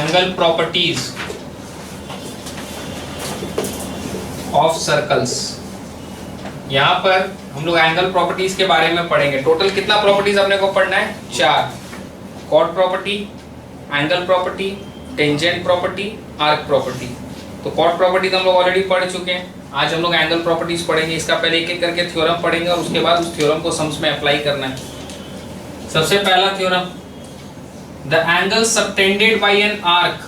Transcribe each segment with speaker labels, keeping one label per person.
Speaker 1: Angle properties of circles. यहां पर हम लोग एंगल प्रॉपर्टीज के बारे में पढ़ेंगे। टोटल कितना प्रॉपर्टीज अपने को पढ़ना है? 4। Chord property, angle property, tangent property, arc property. तो कॉर्ड प्रॉपर्टी तो हम लोग ऑलरेडी पढ़ चुके हैं। आज हम लोग एंगल प्रॉपर्टीज पढ़ेंगे। इसका पहले एक एक करके थ्योरम पढ़ेंगे और उसके बाद उस थ्योरम को सम्स में अप्लाई करना है। सबसे पहला theorem, the angle subtended bye an arc,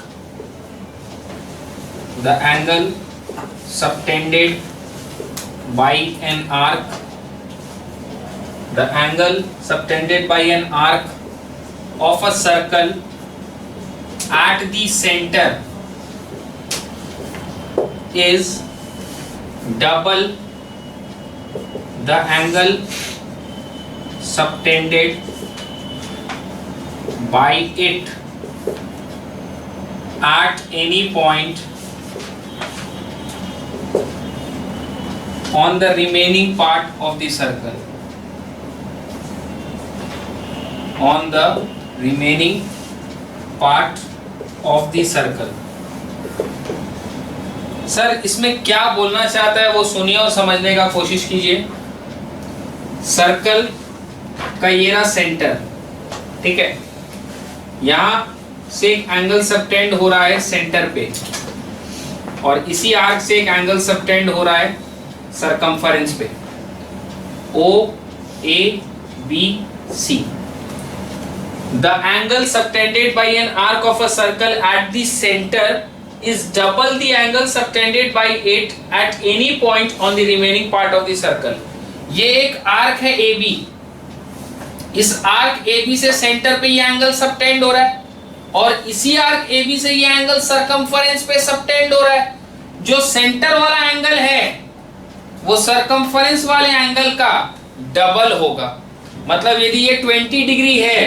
Speaker 1: the angle subtended by an arc, the angle subtended by an arc of a circle at the center is double the angle subtended by it at any point on the remaining part of the circle, on the remaining part of the circle। Sir इसमें क्या बोलना चाहता है वो सुनिए और समझने का कोशिश कीजिए। सर्कल का ये रहा सेंटर, ठीक है। यहां से एक एंगल सबटेंड हो रहा है सेंटर पे, और इसी आर्क से एक एंगल सबटेंड हो रहा है सरकमफरेंस पे, O A B C। The angle subtended by an arc of a circle at the center is double the angle subtended by it at any point on the remaining part of the circle। ये एक arc है AB, इस arc AB से centre पे ये angle subtend हो रहा है, और इसी आर्क AB से ये एंगल सरकमफरेंस पे सबटेंड हो रहा है। जो सेंटर वाला एंगल है वो सरकमफरेंस वाले एंगल का डबल होगा। मतलब यदि ये 20 डिग्री है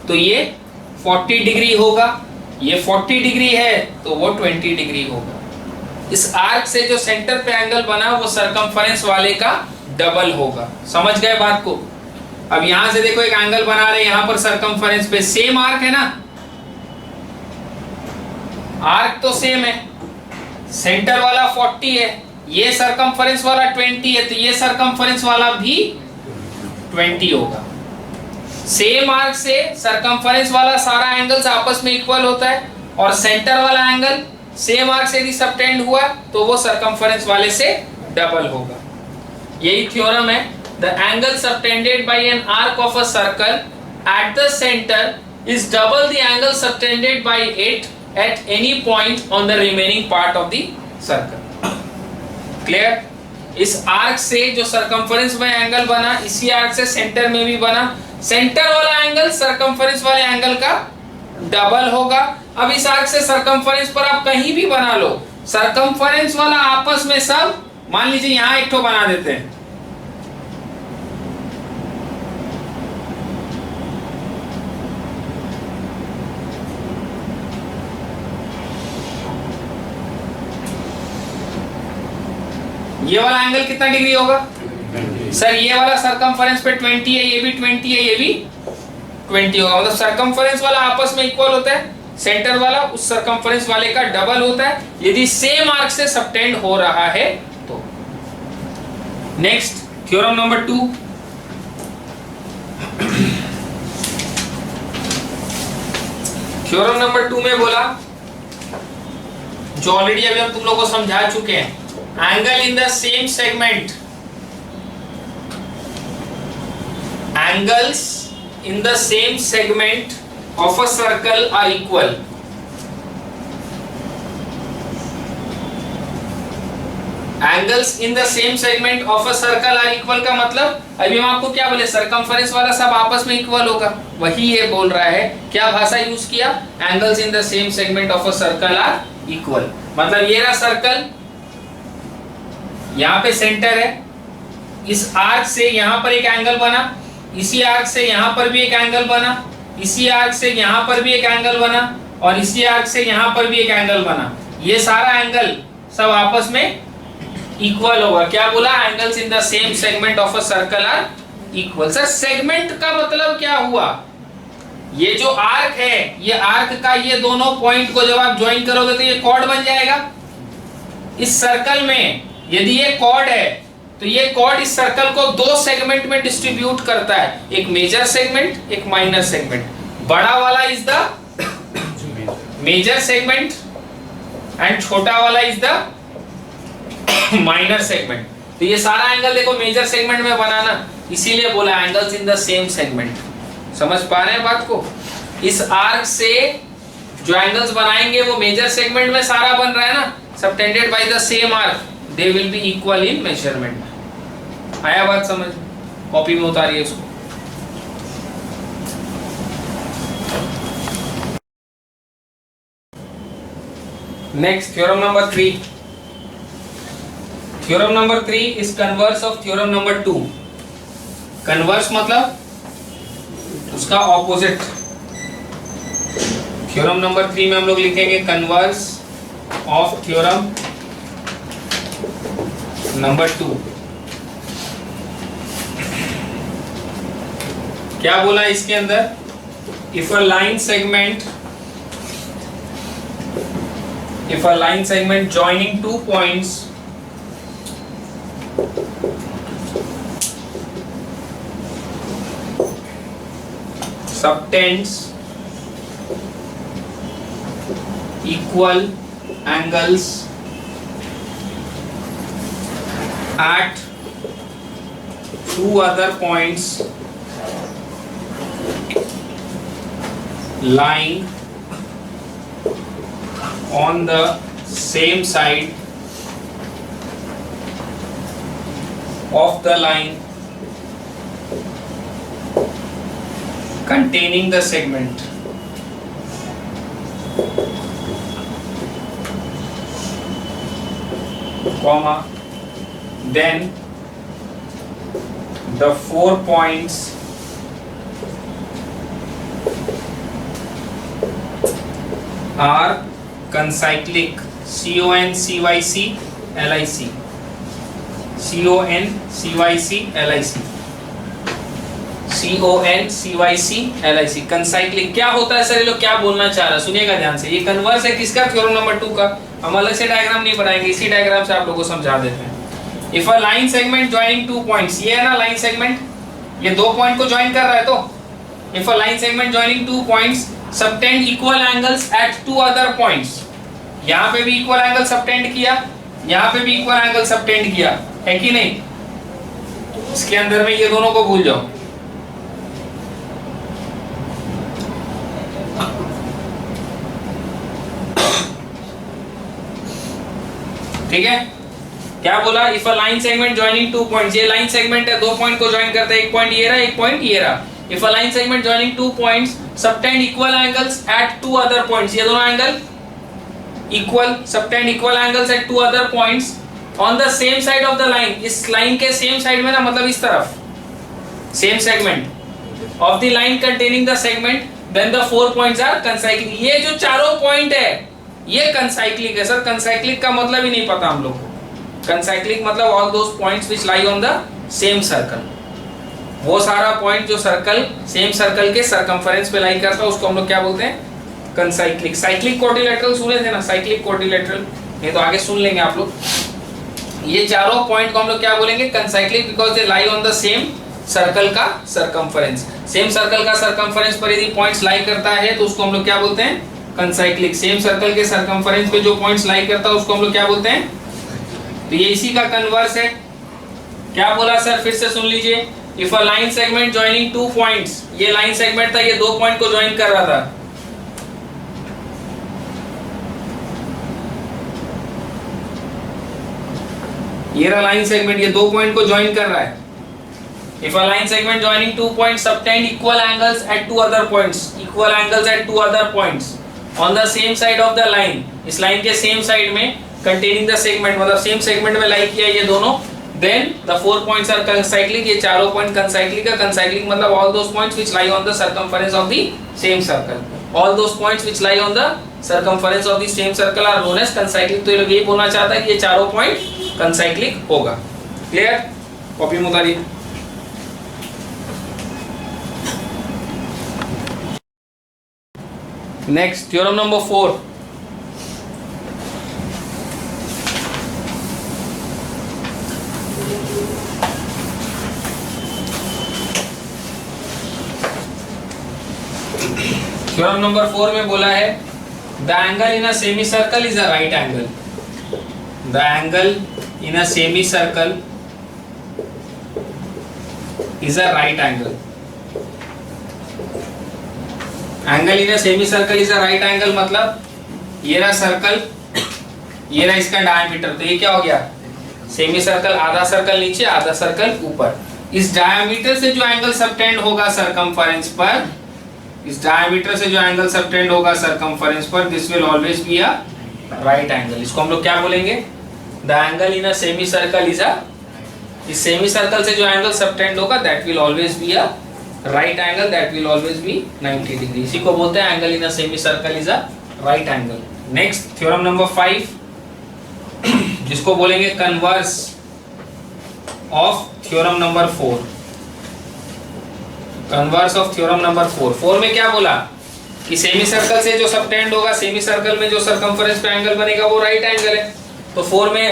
Speaker 1: तो ये 40 डिग्री होगा, ये 40 डिग्री है तो वो 20 डिग्री होगा। इस आर्क से जो सेंटर पे एंगल बना वो सरकमफरेंस वाले का डबल होगा। समझ गए बात को? अब यहां से देखो एक एंगल बना रहे हैं यहां पर सरकमफरेंस पे, सेम आर्क है ना, आर्क तो सेम है, सेंटर वाला 40 है, ये सरकमफरेंस वाला 20 है, तो ये सरकमफरेंस वाला भी 20 होगा। सेम आर्क से सरकमफरेंस वाला सारा एंगल्स आपस में इक्वल होता है, और सेंटर वाला एंगल सेम आर्क से यदि सबटेंड हुआ तो वो सरकमफरेंस वाले से डबल होगा। यही थ्योरम है। The angle subtended bye N arc of a circle at the centre is double the angle subtended bye it at any point on the remaining part of the circle. Clear? इस arc से जो circumference में angle बना, इसी arc से centre में भी बना, सेंटर वाला एंगल सरकमफरेंस वाले एंगल का डबल होगा। अब इस आर्क से सरकमफरेंस पर आप कहीं भी बना लो, सरकमफरेंस वाला आपस में सब, मान लीजिए यहां एक ठो बना देते हैं, ये वाला एंगल कितना डिग्री होगा? सर ये वाला सरकमफरेंस पे 20 है, ये भी 20 है, ये भी 20 होगा। मतलब सरकमफरेंस वाला आपस में इक्वल होता है, सेंटर वाला उस सरकमफरेंस वाले का डबल होता है यदि सेम आर्क से सबटेंड हो रहा है तो। Next theorem number 2, theorem number 2 में बोला, जो ऑलरेडी अभी हम तुम लोगों को समझा चुके हैं, angle in the same segment, angles in the same segment of a circle are equal। angles in the same segment of a circle are equal का मतलब, अभी हम आपको क्या बोले, सरकमफरेंस वाला सब आपस में इक्वल होगा, वही ये बोल रहा है। क्या भाषा यूज किया? angles in the same segment of a circle are equal। मतलब ये रहा सर्कल, यहाँ पे सेंटर है, इस आर्क से यहाँ पर एक एंगल बना, इसी आर्क से यहाँ पर भी एक एंगल बना, इसी आर्क से यहाँ पर भी एक एंगल बना, और इसी आर्क से यहाँ पर भी एक एंगल बना। ये सारा एंगल सब आपस में इक्वल होगा। क्या बोला? Angles in the same segment of a circle are equal. Sir segment का मतलब क्या हुआ? ये जो आर्क है, ये आर्क का ये दोनों पॉइंट को जब आप ज्वाइन करोगे तो ये कॉर्ड बन जाएगा। इस सर्कल में यदि ये कॉर्ड है तो ये कॉर्ड इस सर्कल को दो सेगमेंट में डिस्ट्रीब्यूट करता है, एक मेजर सेगमेंट, एक माइनर सेगमेंट। बड़ा वाला is the major segment and छोटा वाला इज द माइनर सेगमेंट। तो ये सारा एंगल देखो मेजर सेगमेंट में बनाना, इसीलिए बोला angles in the same segment. समझ पा रहे हैं बात को? इस आर्क से जो एंगल्स बनाएंगे वो मेजर सेगमेंट में सारा बन रहा है ना, subtended by the same arc, they will be equal in measurement. आया बात समझ? कॉपी में उतारिए इसको। Next theorem number 3। Theorem number 3 is converse of theorem number 2। Converse मतलब उसका ऑपोजिट। थ्योरम नंबर 3 में हम लोग लिखेंगे कन्वर्स ऑफ थ्योरम नंबर 2। क्या बोला इसके अंदर? If a line segment joining two points subtends equal angles at two other points lying on the same side of the line containing the segment, comma, then the 4 points are concyclic, CONCYC LIC, CONCYC LIC, CONCYC LIC, कंसाइक्लिक। क्या होता है sir, ये लोग क्या बोलना चाह रहा है? सुनिएगा ध्यान से। ये कन्वर्स है किसका? थ्योरम नंबर 2 का। हम अलग से डायग्राम नहीं बनाएंगे, इसी डायग्राम से आप लोगों को समझा देते हैं। If a line segment joining two points, ये है ना लाइन सेगमेंट, ये दो पॉइंट को ज्वाइन कर रहा है। तो if a line segment joining two points subtend equal angles at two other points, यहाँ पे भी इक्वल एंगल सबटेंड किया, यहाँ पे भी इक्वल एंगल सबटेंड किया, है कि नहीं? इसके अंदर में ये दोनों को भूल जाओ। ठीक है, क्या बोला? If a line segment joining two points, ये लाइन सेगमेंट है, दो पॉइंट को ज्वाइन करता है, एक पॉइंट ये रहा, एक पॉइंट ये रहा। If a line segment joining two points subtend equal angles at two other points, ये दोनों angle equal, subtend equal angles at two other points on the same side of the line, इस line के same side में ना, मतलब इस तरफ, same segment of the line containing the segment, then the 4 points are concyclic. ये जो चारों पॉइंट है ये कंसाइक्लिक है। सर कंसाइक्लिक का मतलब ही नहीं पता हम लोग को। कंसाइक्लिक मतलब all those points which lie on the same circle, वो सारा पॉइंट जो सर्कल, सेम सर्कल के सरकमफेरेंस पे लाई करता है, उसको हम लोग क्या बोलते हैं? कंसाइक्लिक। साइक्लिक क्वाड्रिलेटरल सुने थे ना, साइक्लिक क्वाड्रिलेटरल, ये तो आगे सुन लेंगे आप लोग। ये चारों पॉइंट को हम लोग क्या बोलेंगे? Concyclic, because they lie on the same circle का सरकमफेरेंस। सेम सर्कल का सरकमफेरेंस पर यदि पॉइंट्स लाई करता है तो उसको हम लोग क्या बोलते हैं? कंसाइक्लिक। सेम सर्कल के सरकमफेरेंस पे जो पॉइंट्स लाई करता है उसको हम लोग क्या बोलते हैं? तो ये इसी का कन्वर्स है। क्या बोला सर, फिर से सुन लीजिए। If a line segment joining two points, ये लाइन सेगमेंट था, ये दो पॉइंट को ज्वाइन कर रहा था। ये रहा लाइन सेगमेंट, ये दो पॉइंट को ज्वाइन कर रहा है। If a line segment joining two points subtend equal angles at two other points, equal angles at two other points on the same side of the line, इस line के same side में containing the segment, मतलब same segment में लाई किया ये दोनों, then the 4 points are concyclic, ये चारों पॉइंट कंसाइक्लिक है। कंसाइक्लिक मतलब all those points which lie on the circumference of the same circle, all those points which lie on the circumference of the same circle are known as concyclic। तो ये लोग यही बोलना चाहता है कि ये चारों पॉइंट कंसाइक्लिक होगा। क्लियर? कॉपी में उतारिए। Next theorem number 4। Theorem number 4 में बोला है the angle in a semi circle is a right angle. The angle in a semi circle is a right angle. Angle in a semi circle is a right angle मतलब ये रहा circle, ये रहा इसका diameter, तो ये क्या हो गया सेमी सर्कल, आधा सर्कल नीचे आधा सर्कल ऊपर। इस डायमीटर से जो एंगल सबटेंड होगा सरकमफेरेंस पर, इस डायमीटर से जो एंगल सबटेंड होगा सरकमफेरेंस पर, this will always be a right angle. इसको हम लोग क्या बोलेंगे, the angle in a semi circle is अ, इस सेमी सर्कल से जो एंगल सबटेंड होगा that will always be a right angle, that will always be 90 degree. इसी को बोलते हैं angle in a semi circle is a right angle. Next theorem number 5 जिसको बोलेंगे converse of theorem number 4। Converse of theorem number 4। 4 में क्या बोला कि सेमी सर्कल से जो सबटेंड होगा, सेमी सर्कल में जो सरकमफेरेंस पे एंगल बनेगा वो राइट एंगल है। तो 4 में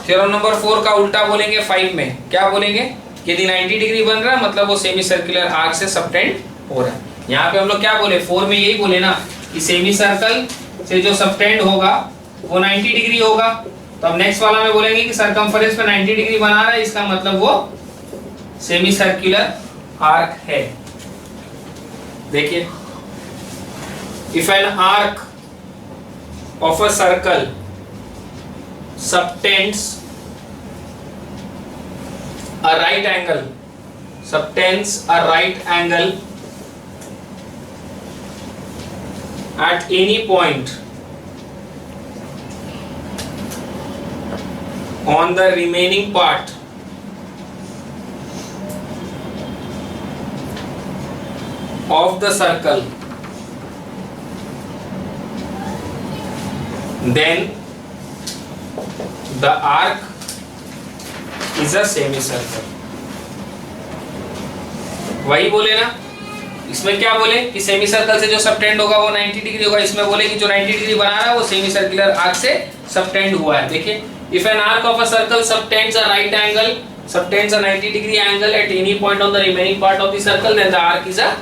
Speaker 1: थ्योरम नंबर 4 का उल्टा बोलेंगे 5 में, क्या बोलेंगे, यदि 90 डिग्री बन रहा है मतलब वो सेमी सर्कुलर आर्क से सबटेंड हो रहा है। यहाँ पे हम लोग क्या बोले 4 में यही बोले ना कि सेमी सर्कल से जो सबटेंड होगा वो 90 डिग्री होगा। तो अब नेक्स्ट वाला में बोलेंगे कि सरकमफेरेंस पे 90 डिग्री बना रहा है, इसका मतलब वो सेमी सर्कुलर आर्क है। देखिए, if an arc of a circle subtends a right angle, subtends a right angle at any point on the remaining part of the circle, then the arc is a semicircle। वही बोले ना, इसमें क्या बोले कि semi circle से जो subtend होगा वो 90 डिग्री होगा, इसमें बोले कि जो 90 डिग्री बना रहा है वो सेमी सर्कुलर आर्क से सबटेंड हुआ है। देखिए, if an arc of a circle subtends a right angle, subtends a 90 degree angle at any point on the remaining part of the circle, then the arc is a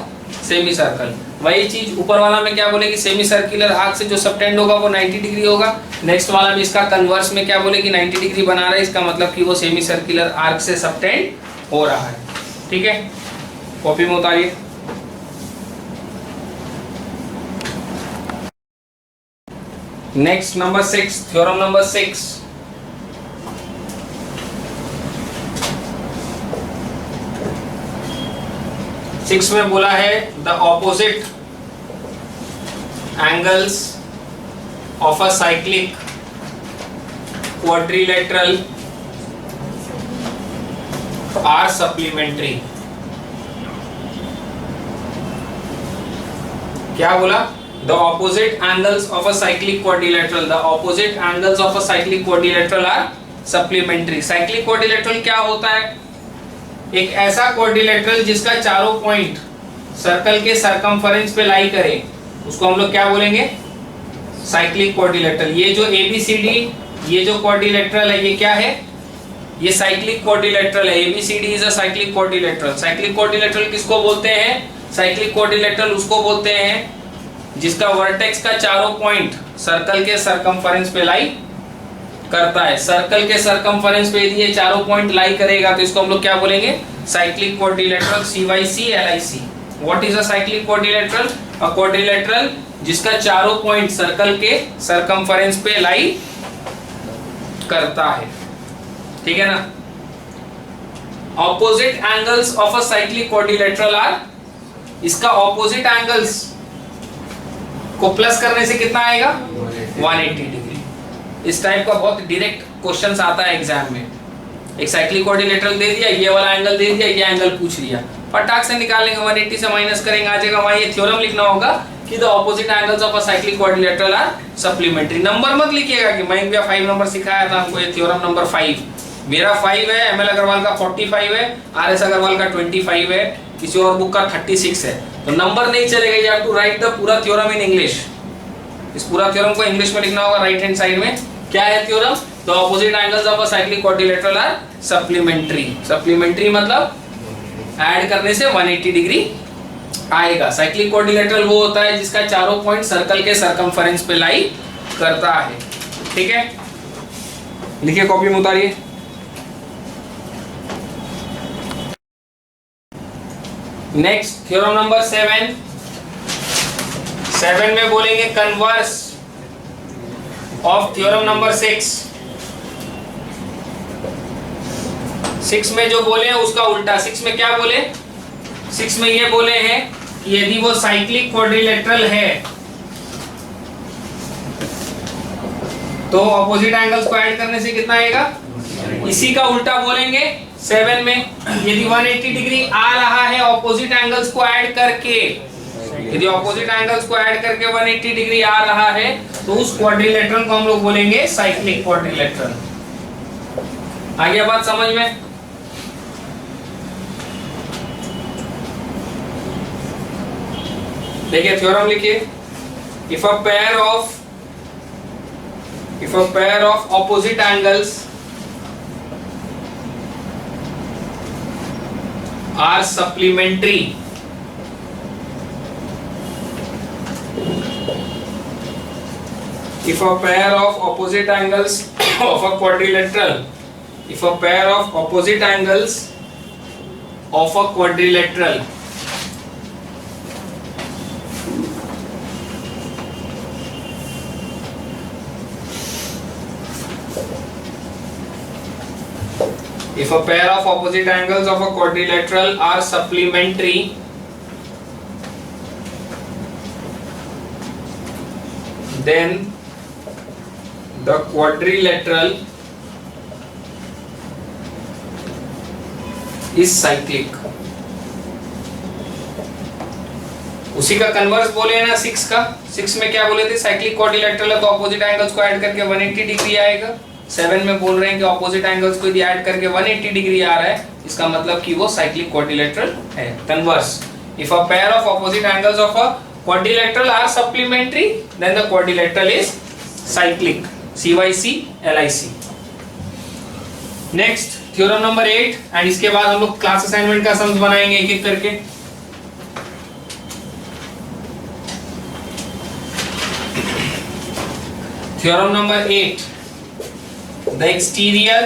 Speaker 1: semi circle. वही चीज ऊपर वाला में क्या बोले कि semi circular arc से जो सबटेंड होगा वो 90 डिग्री होगा। नेक्स्ट वाला में इसका कन्वर्स में क्या बोले कि 90 डिग्री बना रहा है, इसका मतलब कि वो सेमी सर्कुलर आर्क से सबटेंड हो रहा है। ठीक है, कॉपी में उतारिए। Next number 6, theorem number 6। Six में बोला है the opposite angles of a cyclic quadrilateral are supplementary. क्या बोला, the opposite angles of a cyclic quadrilateral, the opposite angles of a cyclic quadrilateral are supplementary. Cyclic quadrilateral क्या होता है, एक ऐसा क्वाड्रिलेटरल जिसका चारों पॉइंट सर्कल के सरकमफेरेंस पे लाई करे, उसको हम लोग क्या बोलेंगे, साइक्लिक क्वाड्रिलेटरल। ये जो ABCD, ये जो क्वाड्रिलेटरल है, ये क्या है, ये साइक्लिक क्वाड्रिलेटरल है। ABCD is a cyclic quadrilateral. Cyclic quadrilateral किसको बोलते हैं, साइक्लिक क्वाड्रिलेटरल उसको बोलते हैं जिसका वर्टेक्स का चारों पॉइंट सर्कल के सरकमफेरेंस पे लाई करता है। सर्कल के सरकमफेरेंस पे यदि ये चारों पॉइंट लाई करेगा तो इसको हम लोग क्या बोलेंगे, cyclic quadrilateral, CYC LIC। What is a cyclic quadrilateral, a quadrilateral जिसका चारों पॉइंट सर्कल के सरकमफेरेंस पे लाई करता है। ठीक है ना। Opposite angles of a cyclic quadrilateral are, इसका ऑपोजिट एंगल्स को प्लस करने से कितना आएगा, 180 डिग्री। इस टाइप का बहुत डायरेक्ट क्वेश्चंस आता है एग्जाम में। एक साइक्लिक क्वाड्रिलेटरल दे दिया, ये वाला एंगल दे दिया, ये एंगल पूछ लिया, फटाक से निकालेंगे, 180 से माइनस करेंगे, आ जाएगा वहां। ये थ्योरम लिखना होगा कि the opposite angles of a cyclic quadrilateral are supplementary. Number मत लिखिएगा कि मैं भी 5 नंबर सिखाया था हमको, ये थ्योरम नंबर 5 मेरा 5 है, ML अग्रवाल का 45 है, RS अग्रवाल का 25 है, किसी और बुक का 36 है, तो नंबर नहीं चलेगा, you have to write the पूरा थ्योरम इन इंग्लिश। इस पूरा थ्योरम को इंग्लिश में लिखना होगा राइट हैंड साइड में। क्या है theorem? The opposite angles of a cyclic quadrilateral are supplementary. Supplementary मतलब ऐड करने से 180 डिग्री आएगा। साइक्लिक क्वाड्रिलेटरल वो होता है जिसका चारों पॉइंट सर्कल के सरकमफेरेंस पे लाई करता है। ठीक है, लिखिए, कॉपी में उतारिए। नेक्स्ट थ्योरम नंबर 7 में बोलेंगे कन्वर्स ऑफ थ्योरम नंबर 6 में जो बोले हैं उसका उल्टा। 6 में क्या बोले? 6 में ये बोले हैं कि यदि वो साइक्लिक क्वाड्रिलेटरल है तो ऑपोजिट एंगल्स को ऐड करने से कितना आएगा? इसी का उल्टा बोलेंगे 7 में, यदि 180 डिग्री आ रहा है ऑपोजिट एंगल्स को ऐड करके, यदि ऑपोजिट एंगल्स को ऐड करके 180 डिग्री आ रहा है तो उस क्वाड्रिलेटरल को हम लोग बोलेंगे साइक्लिक क्वाड्रिलेटरल। आ गया बात समझ में? देखिए थ्योरम लिखिए। If a pair of opposite angles are supplementary, if a pair of opposite angles of a quadrilateral, if a pair of opposite angles of a quadrilateral if a pair of opposite angles of a quadrilateral are supplementary, then the quadrilateral is cyclic। उसी का converse बोले ना 6 का। 6 में क्या बोले थे? Cyclic quadrilateral है तो ऑपोजिट एंगल्स को ऐड करके 180 डिग्री आएगा। 7 में बोल रहे हैं कि ऑपोजिट एंगल्स को यदि ऐड करके 180 डिग्री आ रहा है, इसका मतलब कि वो साइक्लिक क्वाड्रिलेटरल है। Converse, if a pair of opposite angles of a quadrilateral are supplementary, then the quadrilateral is cyclic, CYC LIC। Next theorem number 8, and इसके बाद हम लोग क्लास असाइनमेंट का सम्स बनाएंगे एक एक करके। Theorem number 8, the exterior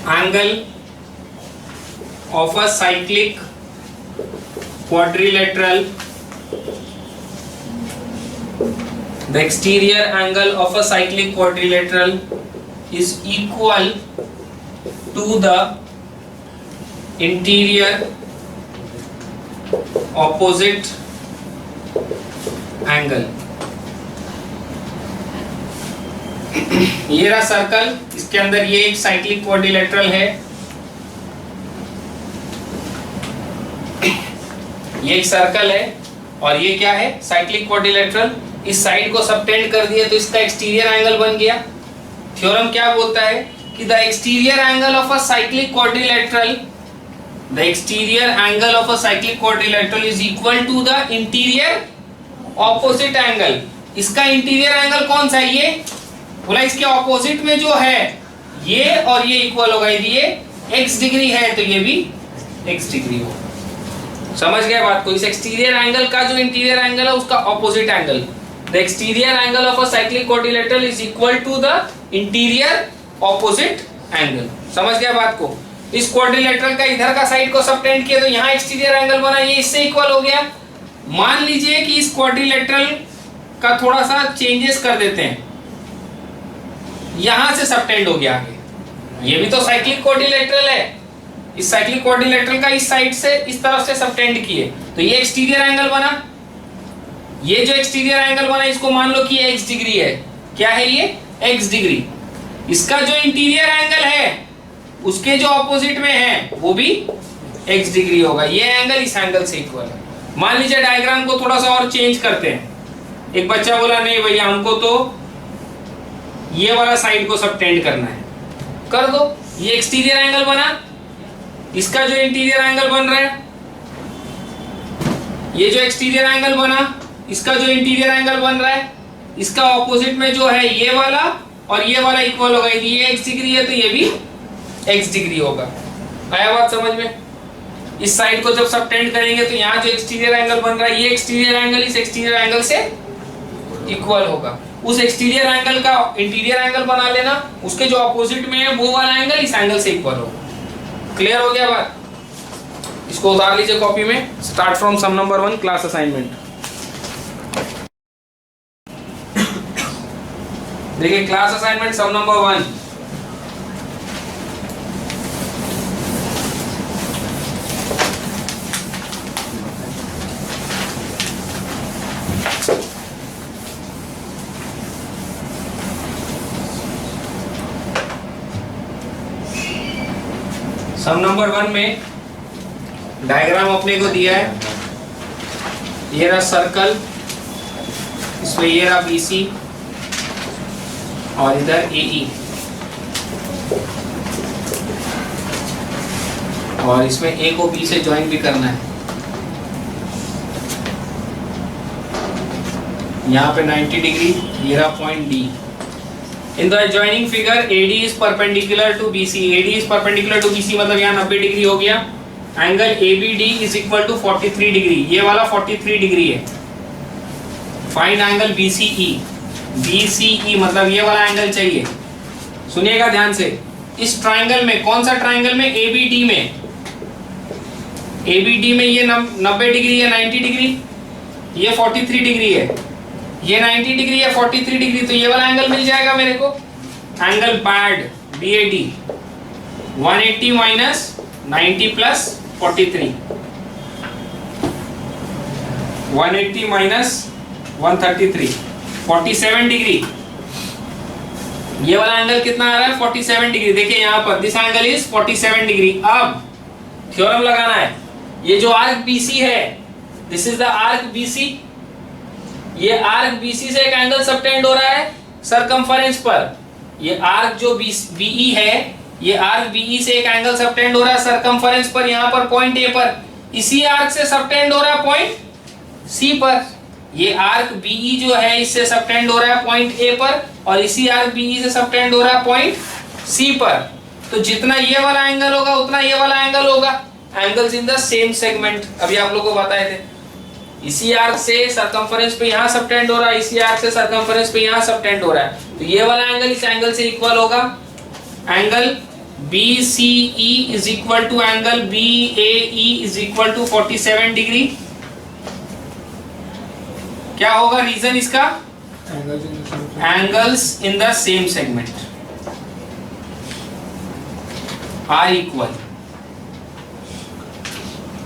Speaker 1: angle of a cyclic quadrilateral, the exterior angle of a cyclic quadrilateral is equal to the interior opposite angle। ये रहा सर्कल, इसके अंदर ये एक साइक्लिक क्वाड्रिलेटरल है, ये एक सर्कल है और ये क्या है? Cyclic quadrilateral. इस साइड को सबटेंड कर दिया तो इसका एक्सटीरियर एंगल बन गया। थ्योरम क्या बोलता है कि the exterior angle of a cyclic quadrilateral, the exterior angle of a cyclic quadrilateral is equal to the interior opposite angle. इसका इंटीरियर एंगल कौन सा है? ये बोला इसके ऑपोजिट में जो है ये और ये इक्वल होगा। यदि ये x डिग्री है तो ये भी x डिग्री होगा। समझ गए बात को? इस एक्सटीरियर एंगल का जो इंटीरियर एंगल है उसका opposite angle, the exterior angle of a cyclic quadrilateral is equal to the interior opposite angle. समझ गया बात को? इस क्वाड्रिलेटरल का इधर का साइड को सबटेंड किया तो यहाँ एक्सटीरियर एंगल बना, ये इससे इक्वल हो गया। मान लीजिए कि इस क्वाड्रिलेटरल का थोड़ा सा चेंजेस कर देते हैं, यहां से सबटेंड हो गया आगे। ये भी तो साइक्लिक क्वाड्रिलेटरल है, इस साइक्लिक क्वाड्रिलेटरल का इस साइड से इस तरफ से सबटेंड किए तो ये एक्सटीरियर एंगल बना। ये जो एक्सटीरियर एंगल बना इसको मान लो कि ये x डिग्री है। क्या है ये? x degree. इसका जो इंटीरियर एंगल है उसके जो ऑपोजिट में है वो भी x डिग्री होगा। ये एंगल इस एंगल से इक्वल है। मान लीजिए डायग्राम को थोड़ा सा और चेंज करते हैं। एक बच्चा बोला नहीं भैया हमको तो ये वाला साइड को सबटेंड करना है, कर दो। ये एक्सटीरियर एंगल बना, इसका जो इंटीरियर एंगल बन रहा है, ये जो एक्सटीरियर एंगल बना, इसका जो इंटीरियर एंगल बन रहा है, इसका ऑपोजिट में जो है ये वाला और ये वाला इक्वल होगा। यदि ये x डिग्री है तो ये भी x डिग्री होगा। आया बात समझ में? इस साइड को जब सबटेंड करेंगे तो यहाँ जो एक्सटीरियर एंगल बन रहा है, ये एक्सटीरियर एंगल इस एक्सटीरियर एंगल से इक्वल होगा। उस एक्सटीरियर एंगल का इंटीरियर एंगल बना लेना, उसके जो ऑपोजिट में है वो वाला एंगल इस एंगल से इक्वल होगा। क्लियर हो गया बात? इसको उतार लीजिए कॉपी में। Start from sum number 1 class assignment. देखिए class assignment sum number 1। Sum number 1 में डायग्राम अपने को दिया है। ये रहा सर्कल, इसमें ये रहा BC और इधर AE, और इसमें A को B से ज्वाइन भी करना है। यहाँ पे 90 डिग्री, ये रहा point D। In the adjoining figure AD is perpendicular to BC। AD is perpendicular to BC मतलब यहाँ 90 डिग्री हो गया। Angle ABD is equal to 43 degree, ये वाला 43 डिग्री है। Find angle BCE। BCE मतलब ये वाला एंगल चाहिए। सुनिएगा ध्यान से, इस ट्राइंगल में, कौन सा ट्राइंगल में? ABD में। ABD में ये 90 डिग्री है, 90 डिग्री, ये 43 डिग्री है, ये 90 डिग्री है, 43 डिग्री, तो ये वाला एंगल मिल जाएगा मेरे को। Angle BAD, BAD 180 minus 90 plus 43, 180 minus 133, 47 degree. ये वाला एंगल कितना आ रहा है? 47 डिग्री। देखिए यहाँ पर दिस एंगल इज 47 डिग्री। अब थ्योरम लगाना है। ये जो आर्क BC है, this is the arc BC। ये आर्क BC से एक एंगल सबटेंड हो रहा है सरकमफरेंस पर। ये आर्क जो BE है, ये आर्क BE से एक एंगल सबटेंड हो रहा है सरकमफरेंस पर, यहाँ पर पॉइंट A पर। इसी आर्क से सबटेंड हो रहा है पॉइंट C पर। ये आर्क BE जो है इससे सबटेंड हो रहा है पॉइंट A पर, और इसी आर्क BE से सबटेंड हो रहा है पॉइंट C पर। तो जितना ये वाला एंगल होगा उतना ये वाला एंगल होगा। Angles in the same segment, अभी आप लोगों को बताए थे। इसी आर्क से सरकमफरेंस पे यहाँ सबटेंड हो रहा है, इसी आर्क से सरकमफरेंस पे यहाँ सबटेंड हो रहा है, तो ये वाला एंगल इस एंगल से इक्वल होगा। Angle BCE is equal to angle BAE is equal to 47 degree. क्या होगा रीजन इसका? Angles in the same segment are equal.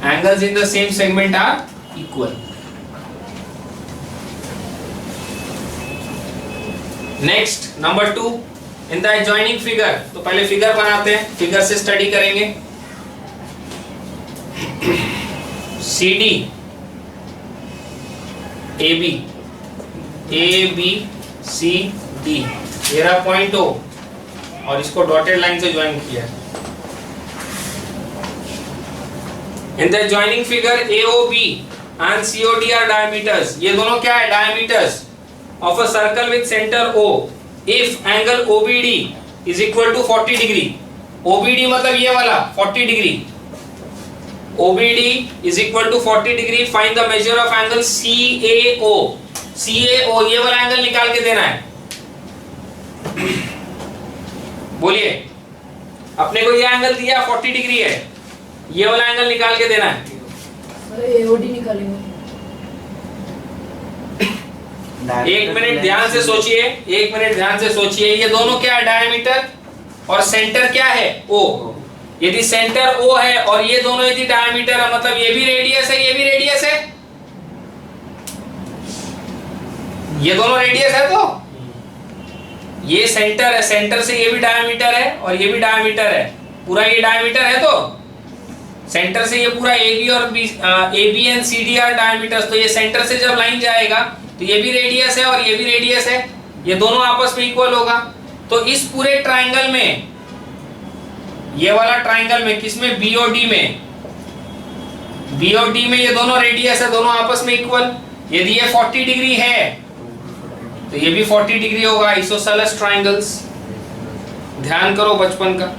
Speaker 1: Angles in the same segment are equal. Next number 2, in the adjoining figure. तो पहले figure बनाते हैं, figure से study करेंगे। CD AB CD, ये रहा पॉइंट O और इसको डॉटेड लाइन से ज्वाइन किया। इन the adjoining figure AOB and COD are diameters। ये दोनों क्या है? diameters of a circle with center O if angle OBD is equal to 40 degree। OBD मतलब ये वाला 40 degree. OBD is equal to 40 degree। Find the measure of angle CAO। CAO ये वाला angle निकाल के देना है। बोलिए, अपने को ये एंगल दिया 40 डिग्री है, ये वाला एंगल निकाल के देना है।
Speaker 2: AOD निकालेंगे।
Speaker 1: एक मिनट ध्यान से सोचिए, एक मिनट ध्यान से सोचिए। ये दोनों क्या है? डायमीटर, और सेंटर क्या है? O। यदि सेंटर O है और ये दोनों यदि डायमीटर है, मतलब ये भी रेडियस है, ये भी रेडियस है, ये दोनों रेडियस है, तो ये सेंटर है, सेंटर से ये भी डायमीटर है और ये भी डायमीटर है, पूरा ये डायमीटर है। तो सेंटर से ये पूरा AB और AB and CD are diameters. तो ये सेंटर से जब लाइन जाएगा तो ये भी रेडियस है और ये भी रेडियस है, ये दोनों आपस में इक्वल होगा। तो इस पूरे ट्राइंगल में ये वाला ट्राइंगल में, किसमें, बीओडी में, बीओडी में ये दोनों रेडियस है, दोनों आपस में इक्वल। यदि ये 40 डिग्री है तो ये भी 40 डिग्री होगा, आइसोसेलेस ट्राइंगल्स। ध्यान करो बचपन का,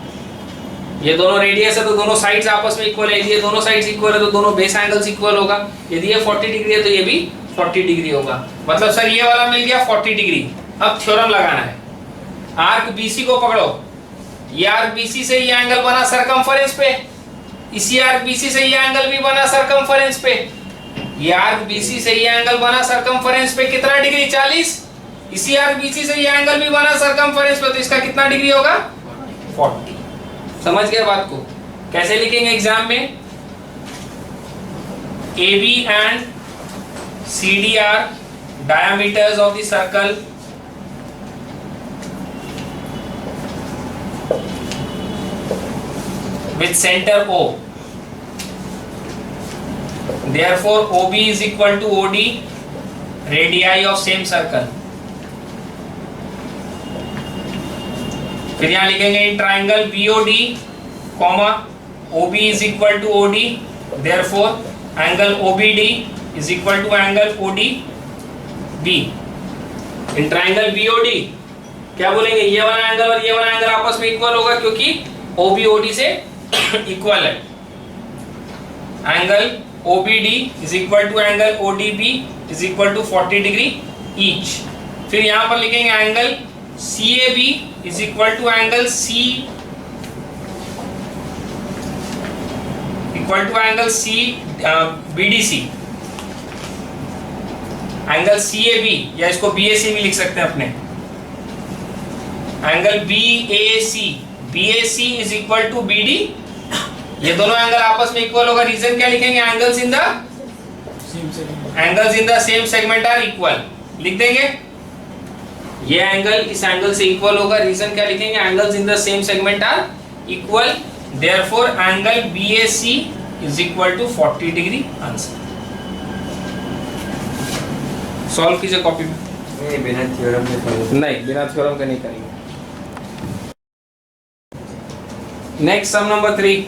Speaker 1: ये दोनों रेडियस है तो दोनों साइड्स आपस में इक्वल है, यदि ये दोनों साइड्स इक्वल है तो दोनों बेस एंगल्स इक्वल होगा। यदि ये 40 डिग्री है तो ये भी 40 डिग्री होगा। मतलब सर ये वाला मिल गया 40 डिग्री। अब थ्योरम लगाना है, आर्क बीसी को पकड़ो, ये आर्क बीसी से ये एंगल बना सरकमफेरेंस पे, इसी आर्क बीसी से ये एंगल भी बना सरकमफेरेंस पे, ये आर्क बीसी से ये एंगल बना सरकमफेरेंस पे कितना डिग्री, 40। इसी आर्क बीसी से ये एंगल भी बना सरकमफेरेंस पे, तो इसका कितना डिग्री होगा, 40। समझ गए बात को? कैसे लिखेंगे एग्जाम में, AB and CD are diameters of the circle with center O. Therefore, OB is equal to OD, radii of same circle. फिर यहाँ लिखेंगे in triangle BOD, comma OB is equal to OD, therefore angle OBD is equal to angle ODB. In triangle BOD क्या बोलेंगे, ये वाला angle और ये वाला एंगल आपस में इक्वल होगा क्योंकि OB OD से इक्वल है। Angle OBD is equal to angle ODB is equal to 40 degree each। फिर यहाँ पर लिखेंगे angle CAB is equal to angle BDC। Angle CAB या इसको BAC भी लिख सकते हैं अपने, angle BAC is equal to BD। ये दोनों एंगल आपस में इक्वल होगा। रीजन क्या लिखेंगे, angles in the same segment are equal. लिख देंगे ये एंगल इस एंगल से इक्वल होगा। रीजन क्या लिखेंगे, angles in the same segment are equal, therefore angle BAC is equal to 40 degree. Answer solve कीजिए कॉपी में।
Speaker 3: बिना थ्योरम के
Speaker 1: नहीं, बिना थ्योरम के नहीं करेंगे। Next sum number 3।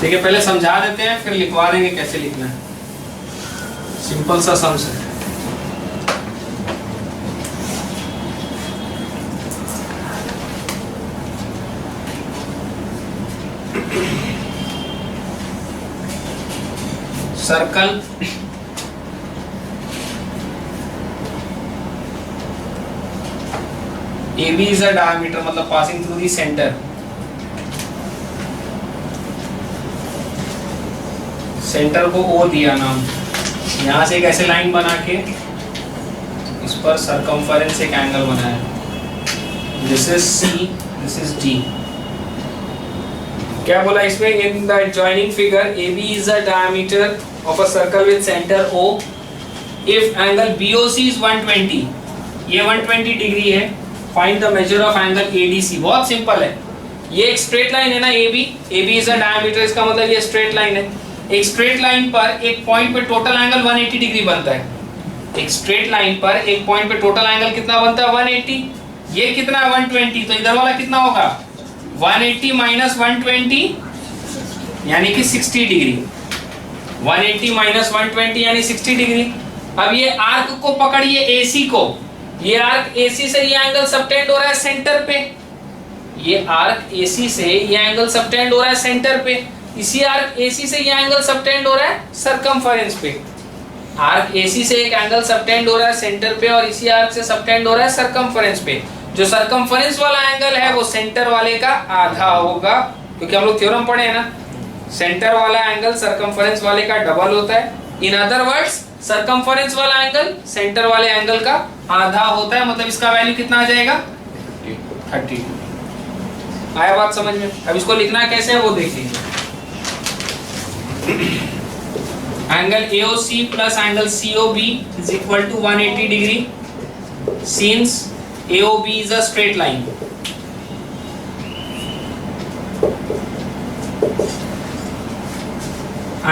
Speaker 1: ठीक है, पहले समझा देते हैं फिर लिखवा देंगे कैसे लिखना है। सिंपल सा सम है। Circle AB is a diameter, मतलब passing through the center। Centre को O दिया नाम, यहाँ से एक ऐसे लाइन बना के इस पर सरकमफेरेंस एक एंगल बनाया। This is C, this is D। क्या बोला इसमें, इन the adjoining figure AB is a diameter of a circle with center O if angle BOC is 120। ये 120 डिग्री है। Find the measure of angle ADC। बहुत simple है, ये एक straight line है ना AB is a diameter, इसका मतलब ये स्ट्रेट लाइन है। एक स्ट्रेट लाइन पर एक पॉइंट पे टोटल एंगल 180 डिग्री बनता है। एक स्ट्रेट लाइन पर एक पॉइंट पे टोटल एंगल कितना बनता है, 180। ये कितना है, 120, तो इधर वाला कितना होगा, 180 माइनस 120 यानी कि 60 डिग्री। 180 माइनस 120 यानी 60 डिग्री। अब ये आर्क को पकड़िए, AC को, ये आर्क AC से ये एंगल सबटेंड हो रहा है सेंटर पे। ये आर्क AC से ये एंगल सबटेंड हो रहा है सेंटर पे। इसी आर्क AC से ये एंगल सबटेंड हो रहा है सरकमफेरेंस पे। आर्क AC से एक एंगल सबटेंड हो रहा है सेंटर पे और इसी आर्क से सबटेंड हो रहा है सरकमफेरेंस पे। जो सरकमफेरेंस वाला एंगल है वो सेंटर वाले का आधा होगा, क्योंकि हम लोग थ्योरम पढ़े हैं ना, सेंटर वाला एंगल सरकमफेरेंस वाले का डबल होता है। इन अदर वर्ड्स सरकमफेरेंस वाला एंगल सेंटर वाले एंगल का आधा होता है, मतलब इसका वैल्यू कितना आ जाएगा, 30। आया बात समझ में? अब इसको लिखना कैसे है वो देख लीजिए। Angle AOC plus angle COB is equal to 180 degree since AOB is a straight line।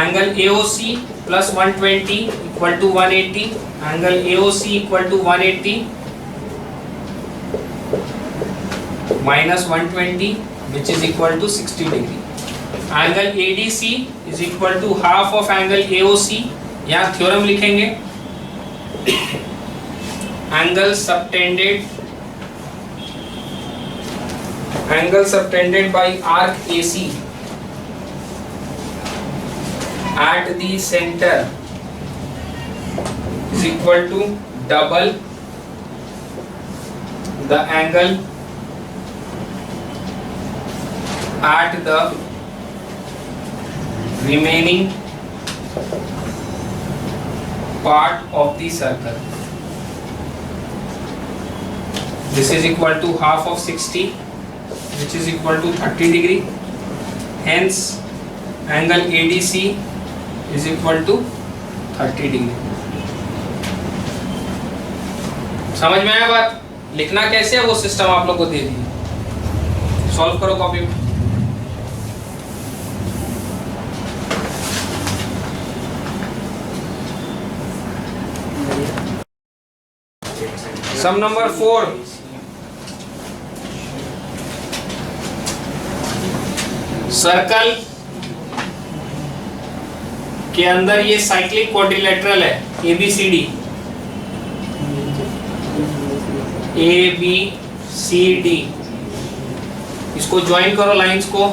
Speaker 1: Angle AOC plus 120 equal to 180। Angle AOC equal to 180 minus 120 which is equal to 60 degree. Angle ADC is equal to half of angle AOC. यहाँ theorem लिखेंगे, angle subtended by arc AC at the center is equal to double the angle at the remaining part of the circle. This is equal to half of 60 which is equal to 30 degree. Hence angle ADC is equal to 30 degree. समझ में आया बात? लिखना कैसे है वो system आप लोग को दे दी, सॉल्व करो कॉपी में। सम नंबर 4, सर्कल के अंदर ये साइक्लिक क्वाड्रिलेटरल है ABCD, ABCD, इसको ज्वाइन करो लाइंस को।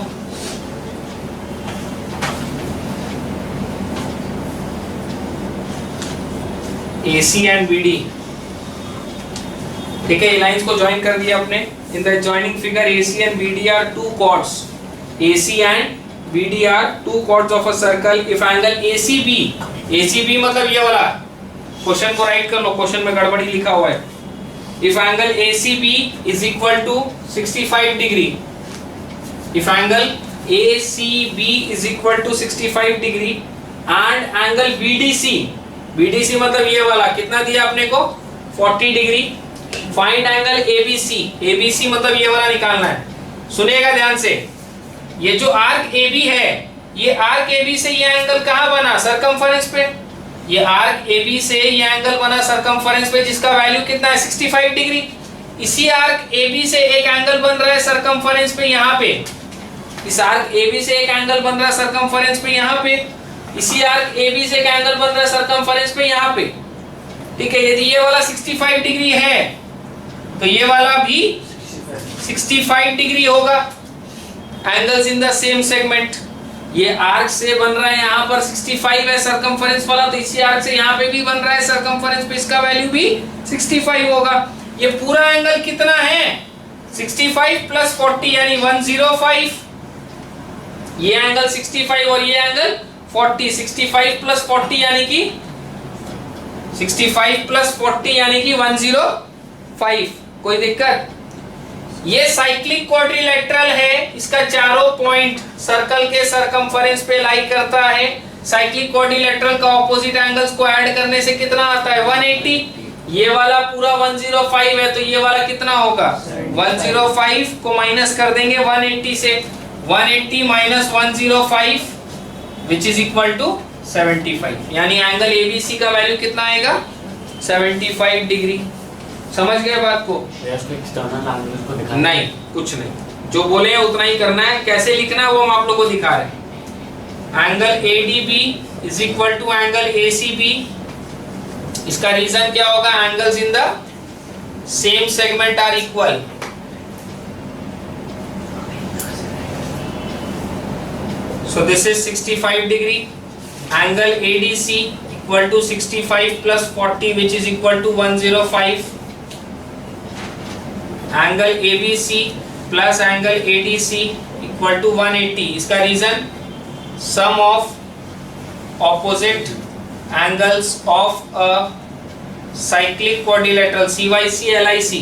Speaker 1: AC एंड BD, ठीक है, ये लाइंस को ज्वाइन कर दिया आपने। In the joining figure AC and BD are two chords, AC and BD are two chords of a circle if angle ACB, ACB मतलब ये वाला, क्वेश्चन को राइट कर लो, क्वेश्चन में गड़बड़ी लिखा हुआ है। If angle ACB is equal to 65 degree, if angle ACB is equal to 65 degree and angle BDC, BDC मतलब ये वाला कितना दिया आपने को 40 degree, find angle ABC, ABC मतलब ये वाला निकालना है। सुनिएगा ध्यान से, ये जो आर्क AB है, ये आर्क AB से ये एंगल कहाँ बना, सरकमफरेंस पे। ये आर्क AB से ये एंगल बना सरकमफरेंस पे जिसका वैल्यू कितना है 65 डिग्री। इसी आर्क AB से एक एंगल बन रहा है सरकमफरेंस पे यहाँ पे, इस आर्क AB से एक एंगल बन रहा है सरकमफरेंस पे यहाँ पे, इसी आर्क AB से एक एंगल बन रहा है सरकमफरेंस पे यहाँ पे, ठीक है। यदि ये वाला 65 डिग्री है तो ये वाला भी 65 डिग्री होगा, angles in the same segment. ये आर्क से बन रहा है यहाँ पर 65 है सरकमफरेंस वाला, तो इसी आर्क से यहाँ पे भी बन रहा है सरकमफरेंस पे, इसका वैल्यू भी 65 होगा। ये पूरा एंगल कितना है 65 प्लस 40 यानी 105, ये एंगल 65 और ये एंगल 40, 65 प्लस 40 यानी कि 65 प्लस 40 यानी कि 105। कोई दिक्कत? ये साइक्लिक क्वाड्रिलेटरल है, इसका चारों पॉइंट सर्कल के सरकमफरेंस पे लाई करता है। साइक्लिक क्वाड्रिलेटरल का ऑपोजिट एंगल्स को ऐड करने से कितना आता है 180, ये वाला पूरा 105 है तो ये वाला कितना होगा 105 को माइनस कर देंगे 180 से, 180 minus 105 which is equal to 75, यानी एंगल ABC का वैल्यू कितना आएगा 75 डिग्री। समझ गए बात को? नहीं, कुछ नहीं, जो बोले हैं उतना ही करना है। कैसे लिखना है वो हम आप लोगों को दिखा रहे हैं। Angle ADB is equal to angle ACB, इसका रीजन क्या होगा, angles in the same segment are equal. So this is 65 degree, angle ADC equal to 65 plus 40 which is equal to 105, angle ABC plus angle ADC equal to 180। इसका reason sum of opposite angles of a cyclic quadrilateral CYC LIC,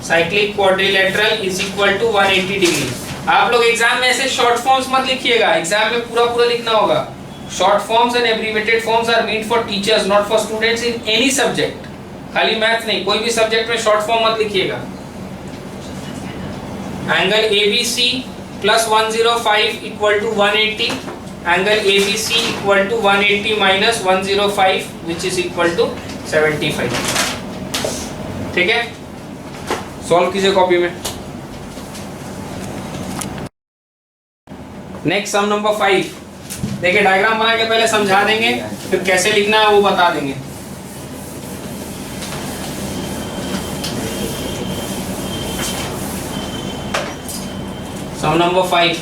Speaker 1: cyclic quadrilateral is equal to 180 degree. आप लोग exam में ऐसे short forms मत लिखिएगा, exam में पूरा पूरा लिखना होगा। Short forms and abbreviated forms are made for teachers not for students in any subject, खाली मैथ नहीं, कोई भी सब्जेक्ट में शॉर्ट फॉर्म मत लिखिएगा। Angle ABC plus 105 equal to 180, angle ABC equal to 180 minus 105 which is equal to 75। ठीक है, solve कीजिए कॉपी में। Next sum number 5। देखिए डायग्राम बना के पहले समझा देंगे, फिर कैसे लिखना है वो बता देंगे। सम नंबर 5,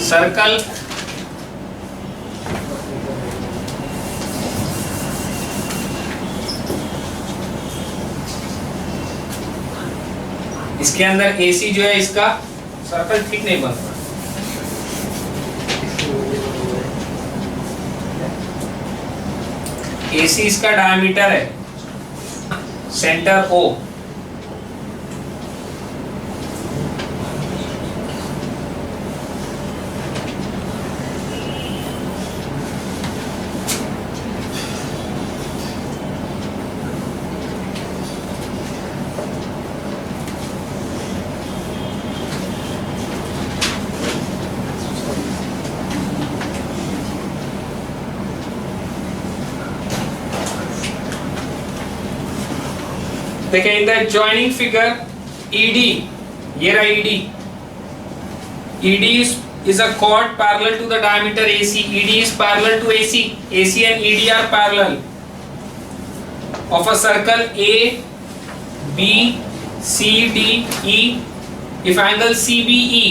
Speaker 1: सर्कल इसके अंदर AC जो है इसका सर्कल ठीक नहीं बन रहा। AC इसका डायमीटर है, सेंटर O, देखिए इन द जॉइनिंग फिगर ED, ये रहा ED is a chord parallel to the diameter AC. ED is parallel to AC. AC and ED are parallel of a circle A, B, C, D, E. If angle CBE,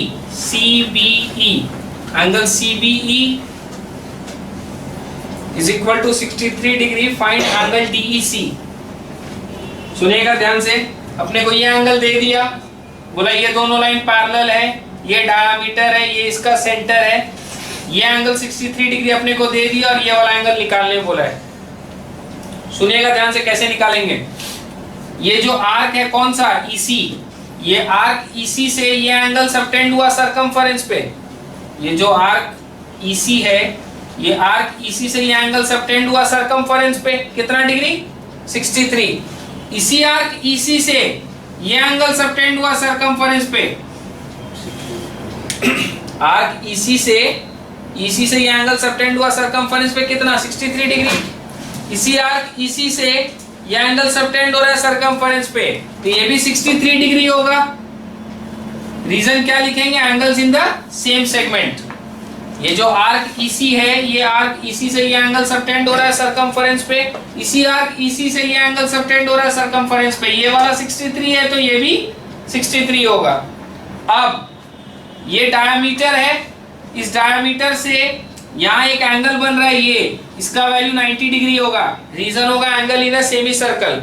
Speaker 1: angle CBE is equal to 63 degree, find angle DEC. सुनिएगा ध्यान से, अपने को ये angle दे दिया, बोला ये दोनों लाइन पैरेलल है, ये डायमीटर है, ये इसका सेंटर है, ये एंगल 63 डिग्री अपने को दे दिया और ये वाला एंगल निकालने बोला है। सुनिएगा ध्यान से कैसे निकालेंगे। ये जो आर्क है कौन सा, EC, ये आर्क EC से ये एंगल सबटेंड हुआ सरकमफेरेंस पे। ये जो आर्क EC है, ये आर्क EC से ये एंगल सबटेंड हुआ सरकमफेरेंस पे कितना डिग्री, 63। इसी आर्क EC से ये एंगल सबटेंड हुआ सरकमफेरेंस पे, आर्क EC से ये एंगल सबटेंड हुआ सरकमफेरेंस पे कितना, 63 डिग्री। इसी आर्क EC से ये एंगल सबटेंड हो रहा है सरकमफेरेंस पे, तो ये भी 63 डिग्री होगा। रीजन क्या लिखेंगे, angles in the same segment. ये जो आर्क EC है, ये आर्क EC से ये एंगल सबटेंड हो रहा है सरकमफेरेंस पे, इसी आर्क EC से ये एंगल सबटेंड हो रहा है सरकमफेरेंस पे। ये वाला 63 है तो ये भी 63 होगा। अब ये डायमीटर है, इस डायमीटर से यहाँ एक एंगल बन रहा है, ये इसका वैल्यू 90 डिग्री होगा। रीजन होगा angle in a semi circle.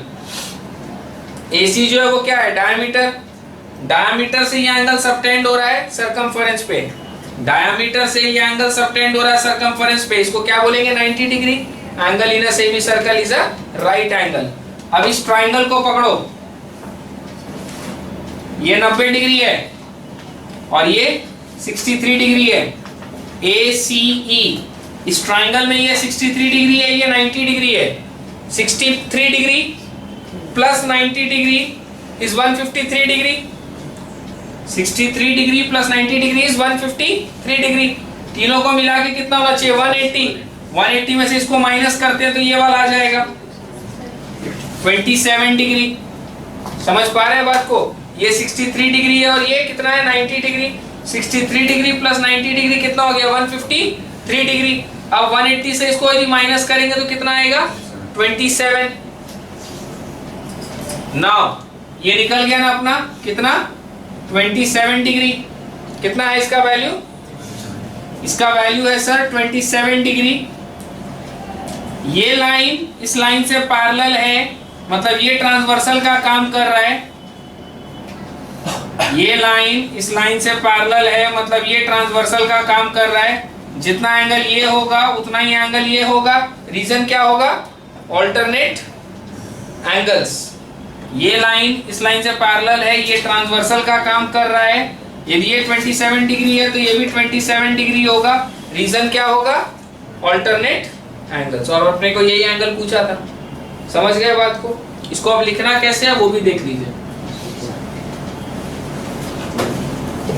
Speaker 1: AC जो है वो क्या है, डायमीटर, डायमीटर से ये एंगल सबटेंड हो रहा है सरकमफेरेंस पे, डायमीटर से ये एंगल सबटेंड हो रहा है सरकमफेरेंस पे, इसको क्या बोलेंगे, 90 degree. Angle in a semi circle is a right angle. अब इस ट्राइंगल को पकड़ो, ये 90 डिग्री है और ये 63 डिग्री है, ACE। इस ट्राइंगल में ये 63 डिग्री है, ये 90 डिग्री है। 63 degree plus 90 degree is 153 degree. 63 degree plus 90 degree is 153 degree. तीनों को मिला के कितना होना चाहिए, 180। 180 में से इसको माइनस करते हैं तो ये वाला आ जाएगा 27 डिग्री। समझ पा रहे हैं बात को, ये 63 डिग्री है और ये कितना है, 90 डिग्री। 63 डिग्री प्लस 90 डिग्री कितना हो गया, 153 डिग्री। अब 180 से इसको यदि माइनस करेंगे तो कितना आएगा, 27। नाउ ये निकल गया ना अपना कितना, 27 डिग्री। कितना है इसका वैल्यू, इसका वैल्यू है सर 27 डिग्री। ये लाइन इस लाइन से पैरेलल है, मतलब ये ट्रांसवर्सल का काम कर रहा है। ये लाइन इस लाइन से पैरेलल है, मतलब ये ट्रांसवर्सल का काम कर रहा है। जितना एंगल ये होगा उतना ही एंगल ये होगा। रीजन क्या होगा, ऑल्टरनेट एंगल्स। ये लाइन इस लाइन से पैरेलल है, ये ट्रांसवर्सल का काम कर रहा है। यदि ये 27 डिग्री है तो ये भी 27 डिग्री होगा। रीजन क्या होगा, ऑल्टरनेट एंगल्स। और अपने को यही एंगल पूछा था, समझ गए बात को। इसको अब लिखना कैसे है वो भी देख लीजिए।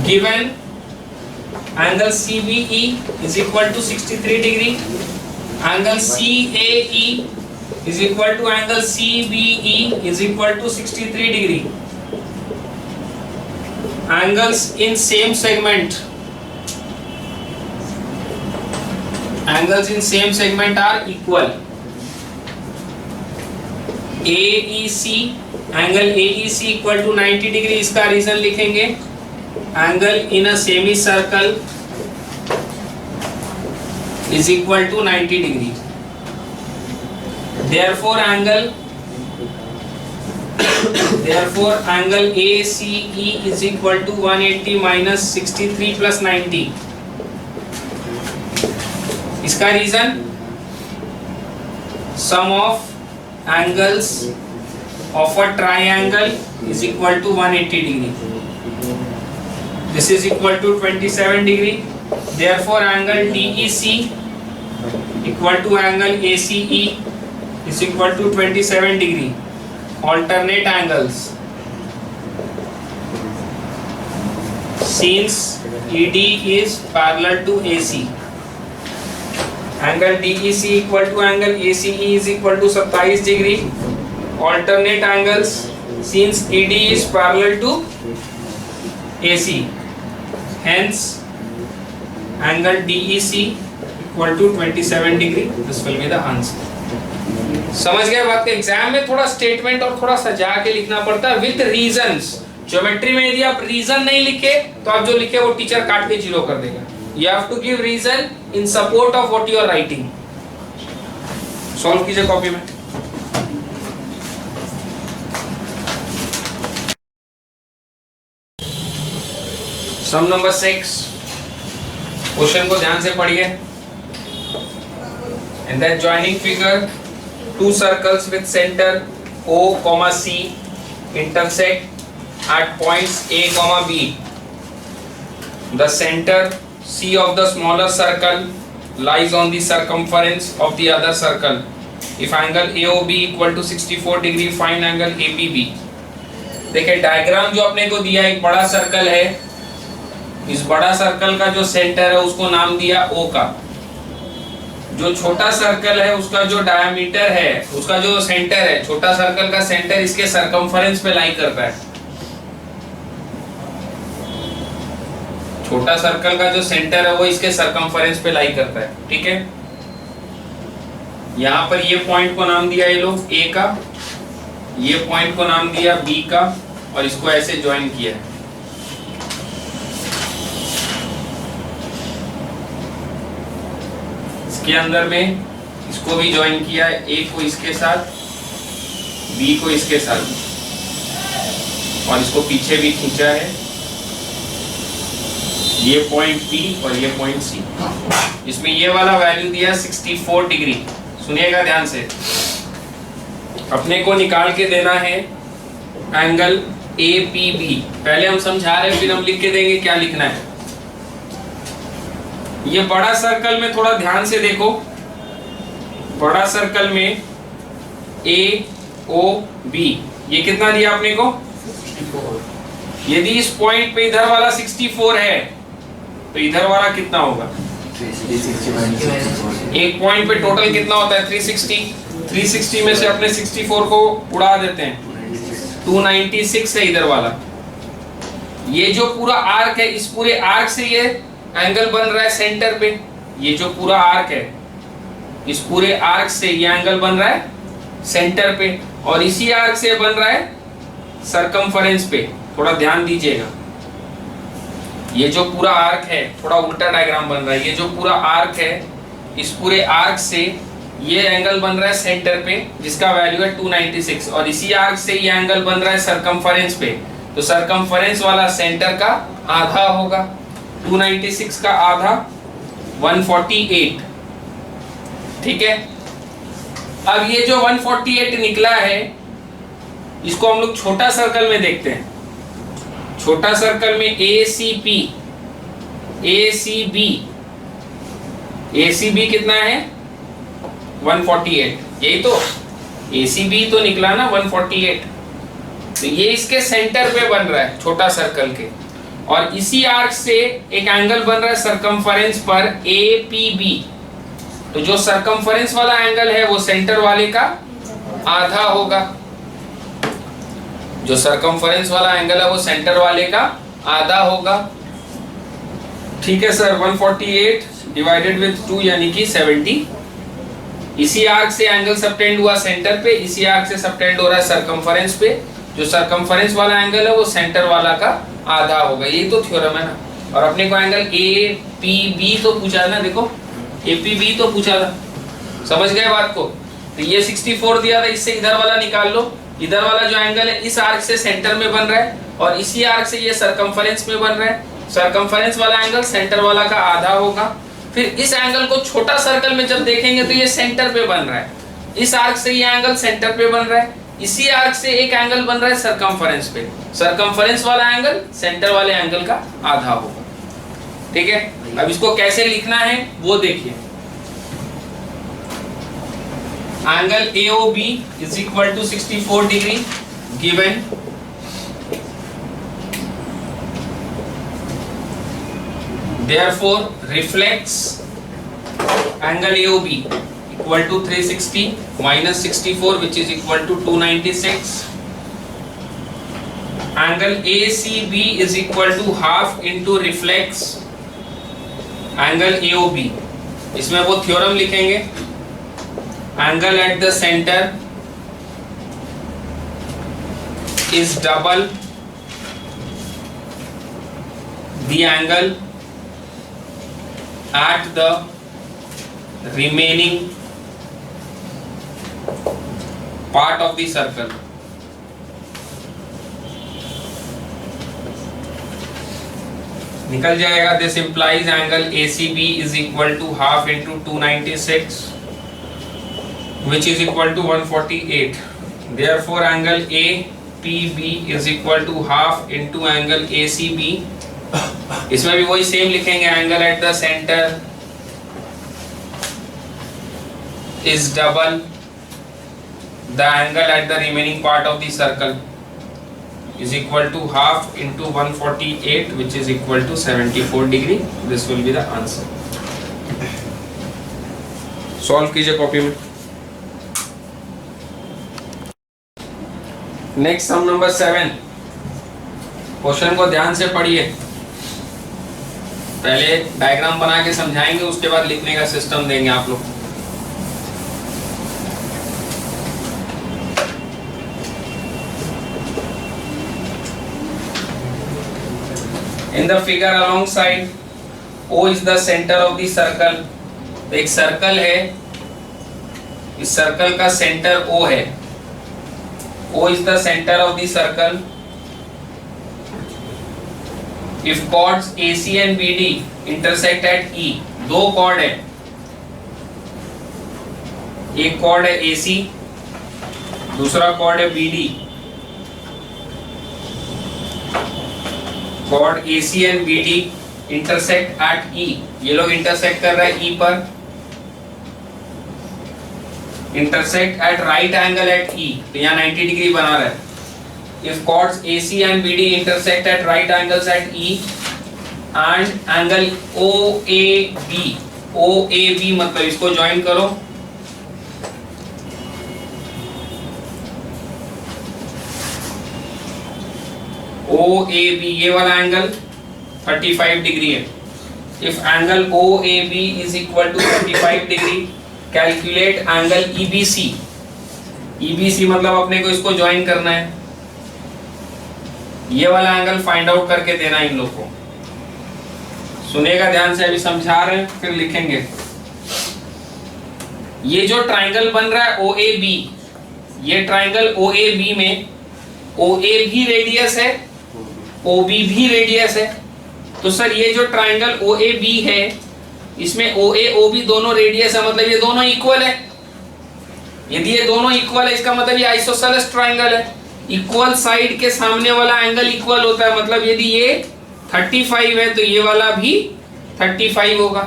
Speaker 1: Given angle CBE is equal to 63 degree, angle CAE is equal to angle CBE is equal to 63 degree, angles in same segment, angles in same segment are equal. AEC, angle AEC equal to 90 degree, इसका reason लिखेंगे angle in a semi circle is equal to 90 degree. Therefore angle ACE is equal to 180 minus 63 plus 90. इसका reason sum of angles of a triangle is equal to 180 degree. This is equal to 27 degree. Therefore angle DEC equal to angle ACE is equal to 27 degree. Alternate angles. Since ED is parallel to AC, angle DEC equal to angle ACE is equal to 27 degree. Alternate angles, since ED is parallel to AC, hence angle DEC equal to 27 degree. This will be the answer. समझ गए बात के. Exam में थोड़ा statement और थोड़ा सजा के लिखना पड़ता है विद रीजंस. ज्योमेट्री में यदि आप रीजन नहीं लिखे तो आप जो लिखे वो टीचर काट के जीरो कर देगा. You have to give reason in support of what you are writing. Solve कीजिए कॉपी में. Sum number 6. क्वेश्चन को ध्यान से पढ़िए. In that joining figure, two circles with center O, C intersect at points A, B. The center C of the smaller circle lies on the circumference of the other circle. If angle AOB equal to 64 degree, find angle APB. देखिए diagram जो अपने को दिया, एक बड़ा circle है. इस बड़ा सर्कल का जो सेंटर है उसको नाम दिया O का. जो छोटा सर्कल है उसका जो डायमीटर है, उसका जो सेंटर है, छोटा सर्कल का सेंटर इसके सरकमफेरेंस पे लाई करता है. छोटा सर्कल का जो सेंटर है वो इसके सरकमफेरेंस पे लाई करता है. ठीक है. यहाँ पर ये पॉइंट को नाम दिया ये लोग A का, ये पॉइंट को नाम दिया B का, और इसको ऐसे ज्वाइन किया है. इसके अंदर में इसको भी ज्वाइन किया है, A को इसके साथ, B को इसके साथ, और इसको पीछे भी खींचा है. ये पॉइंट B और ये पॉइंट C. इसमें ये वाला वैल्यू दिया 64 डिग्री. सुनिएगा ध्यान से. अपने को निकाल के देना है एंगल APB. पहले हम समझा रहे हैं फिर हम लिख के देंगे क्या लिखना है. ये बड़ा सर्कल में थोड़ा ध्यान से देखो. बड़ा सर्कल में AOB ये कितना दिया आपने को 64. यदि इस पॉइंट पे इधर वाला 64 है तो इधर वाला कितना होगा. एक पॉइंट पे टोटल कितना होता है 360. 360 में से अपने 64 को उड़ा देते हैं. 296 है इधर वाला. ये जो पूरा आर्क है, इस पूरे आर्क से ये एंगल बन रहा है सेंटर पे. ये जो पूरा आर्क है, इस पूरे आर्क से ये एंगल बन रहा है सेंटर पे, और इसी आर्क से बन रहा है सरकमफेरेंस पे. थोड़ा ध्यान दीजिएगा. ये जो पूरा आर्क है, थोड़ा उल्टा डायग्राम बन रहा है. ये जो पूरा आर्क है, इस पूरे आर्क से ये एंगल बन रहा है सेंटर पे जिसका वैल्यू है 296, और इसी आर्क से ये एंगल बन रहा है सरकमफेरेंस पे. तो सरकमफेरेंस वाला सेंटर का आधा होगा. 296 का आधा 148. ठीक है. अब ये जो 148 निकला है इसको हम लोग छोटा सर्कल में देखते हैं. छोटा सर्कल में ACP, ACB, ACB कितना है 148. यही तो ACB तो निकला ना 148. तो ये इसके सेंटर पे बन रहा है छोटा सर्कल के, और इसी आर्क से एक एंगल बन रहा है सरकमफेरेंस पर APB. तो जो सरकमफेरेंस वाला एंगल है वो सेंटर वाले का आधा होगा. जो सरकमफेरेंस वाला एंगल है वो सेंटर वाले का आधा होगा। ठीक है सर, 148 डिवाइडेड विथ 2 यानी कि 70। इसी आर्क से एंगल सबटेंड हुआ सेंटर पे, इसी आर्क से सबटेंड हो रहा है सरकमफरेंस पे। जो सरकमफरेंस वाला एंगल है वो सेंटर वाला का आधा होगा। यही तो थ्योरम है ना। और अपने को एंगल ए पी बी तो पूछा ना, देखो ए पी बी तो पूछा था, समझ गए बात को। तो ये 64 दिया था, इससे इधर वाला निकाल लो। इधर वाला जो एंगल है इस आर्क से सेंटर में बन रहा है और इसी आर्क से ये सरकमफरेंस में बन रहा है। सरकमफरेंस वाला एंगल सेंटर वाला का आधा होगा। फिर इस एंगल को छोटा सर्कल में जब देखेंगे तो ये सेंटर पे बन रहा है। इस आर्क से ये एंगल सेंटर पे बन रहा है, इसी आर्क से एक एंगल बन रहा है सरकमफरेंस पे। सरकमफरेंस वाला एंगल सेंटर वाले एंगल का आधा होगा। ठीक है, अब इसको कैसे लिखना है वो देखिए। Angle AOB is equal to 64 degree given therefore reflects angle AOB equal to 360 minus 64 which is equal to 296. Angle ACB is equal to half into reflects angle AOB। इसमें वो थ्योरम लिखेंगे, angle at the center is double the angle at the remaining part of the circle। निकल जाएगा। This implies angle ACB is equal to half into 296 which is equal to 148. Therefore angle APB is equal to half into angle ACB। इसमें भी वही same लिखेंगे, angle at the center is double the angle at the remaining part of the circle is equal to half into 148 which is equal to 74 degree। This will be the answer। Solve कीजिए copy में। Next sum number 7। Question को ध्यान से पढ़िए, पहले diagram बना के समझाएंगे, उसके बाद लिखने का सिस्टम देंगे आप लोग। In the figure alongside O is the center of the circle। तो एक सर्कल है, इस सर्कल का सेंटर O है। O is the center of the circle। If chords AC and BD intersect at E, दो chord है, एक chord है AC, दूसरा chord है BD। chord AC and BD intersect at E, ये लोग intersect कर रहे हैं E पर। intersect at right angle at E, तो यहाँ 90 डिग्री बना रहा है। If chords AC and BD intersect at right angles at E and angle OAB मतलब इसको ज्वाइन करो। OAB ये वाला एंगल 35 डिग्री है। If angle OAB is equal to 35 degree, calculate angle EBC। EBC मतलब अपने को इसको ज्वाइन करना है, ये वाला एंगल फाइंड आउट करके देना इन लोग को। सुनेगा ध्यान से, अभी समझा रहे हैं फिर लिखेंगे। ये जो ट्राइंगल बन रहा है OAB, ये ट्राइंगल OAB में OA भी रेडियस है, OB भी रेडियस है। तो सर ये जो ट्राइंगल OAB है इसमें OA OB दोनों रेडियस है, मतलब ये दोनों इक्वल है। यदि ये दोनों इक्वल है इसका मतलब ये आइसोसेलेस ट्राइंगल है। इक्वल साइड के सामने वाला एंगल इक्वल होता है, मतलब यदि ये 35 है तो ये वाला भी 35 होगा।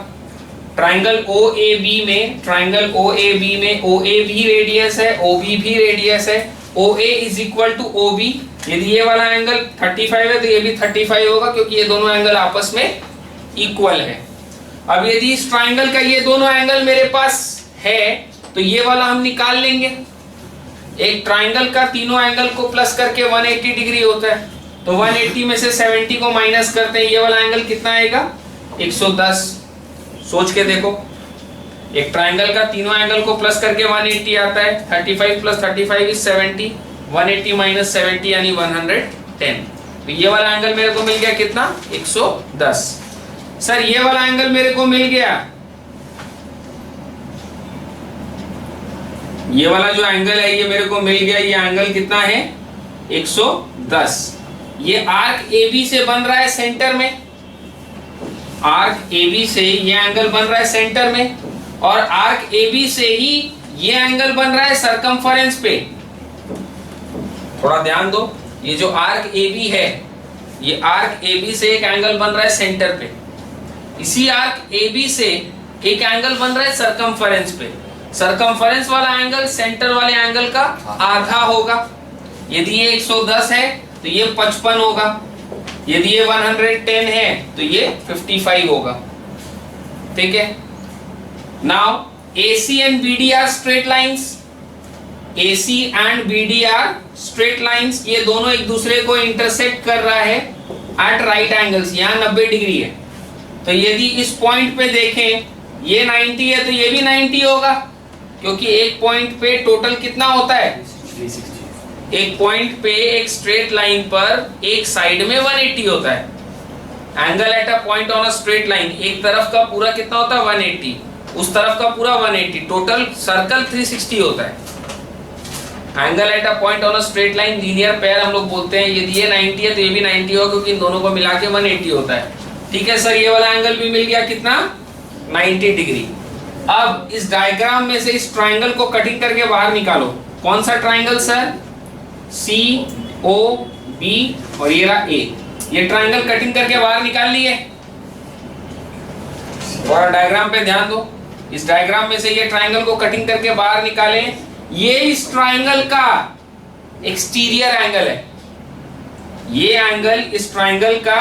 Speaker 1: ट्राइंगल OAB में OA भी रेडियस है, OB भी रेडियस है। OA is equal to OB, यदि ये वाला एंगल 35 है तो ये भी 35 होगा, क्योंकि ये दोनों एंगल आपस में इक्वल है। अब यदि इस ट्राइंगल का ये दोनों एंगल मेरे पास है तो ये वाला हम निकाल लेंगे। एक ट्राइंगल का तीनों एंगल को प्लस करके 180 डिग्री होता है, तो 180 में से 70 को माइनस करते हैं, ये वाला एंगल कितना आएगा 110। सोच के देखो, एक ट्राइंगल का तीनों एंगल को प्लस करके 180 आता है। 35 प्लस 35 इज 70, 180 माइनस 70 यानी 110। तो ये वाला एंगल मेरे को मिल गया कितना 110। सर ये वाला एंगल मेरे को मिल गया, ये वाला जो एंगल है ये मेरे को मिल गया, ये एंगल कितना है 110। ये आर्क AB से बन रहा है सेंटर में, आर्क AB से ये एंगल बन रहा है सेंटर में, और आर्क AB से ही ये एंगल बन रहा है सरकमफेरेंस पे। थोड़ा ध्यान दो, ये जो आर्क AB है, ये आर्क AB से एक एंगल बन रहा है सेंटर पे, इसी आर्क AB से एक एंगल बन रहा है सरकमफेरेंस पे। सरकमफेरेंस वाला एंगल सेंटर वाले एंगल का आधा होगा। यदि ये 110 है तो ये 55 होगा, यदि ये 110 है तो ये 55 होगा। ठीक है। Now AC and BD are straight lines, AC and BD are straight lines, ये दोनों एक दूसरे को इंटरसेक्ट कर रहा है at right angles, यहाँ 90 डिग्री है। तो यदि इस पॉइंट पे देखें ये 90 है तो ये भी 90 होगा, क्योंकि एक पॉइंट पे टोटल कितना होता है 360। एक पॉइंट पे एक स्ट्रेट लाइन पर एक साइड में 180 होता है। Angle at a point on a straight line, एक तरफ का पूरा कितना होता है 180, उस तरफ का पूरा 180, टोटल सर्कल 360 होता है। Angle at a point on a straight line linear pair हम लोग बोलते हैं। यदि ये 90 है तो ये भी 90 होगा, क्योंकि इन दोनों को मिला के 180 होता है। ठीक है सर, ये वाला एंगल भी मिल गया कितना 90 डिग्री। अब इस डायग्राम में से इस ट्राइंगल को कटिंग करके बाहर निकालो। कौन सा ट्राइंगल सर, COB और ये रहा A। ये ट्राइंगल कटिंग करके बाहर निकाल लिए। और डायग्राम पे ध्यान दो, इस डायग्राम में से ये ट्राइंगल को कटिंग करके बाहर निकालें। ये इस ट्राइंगल का एक्सटीरियर एंगल है, ये एंगल इस ट्राइंगल का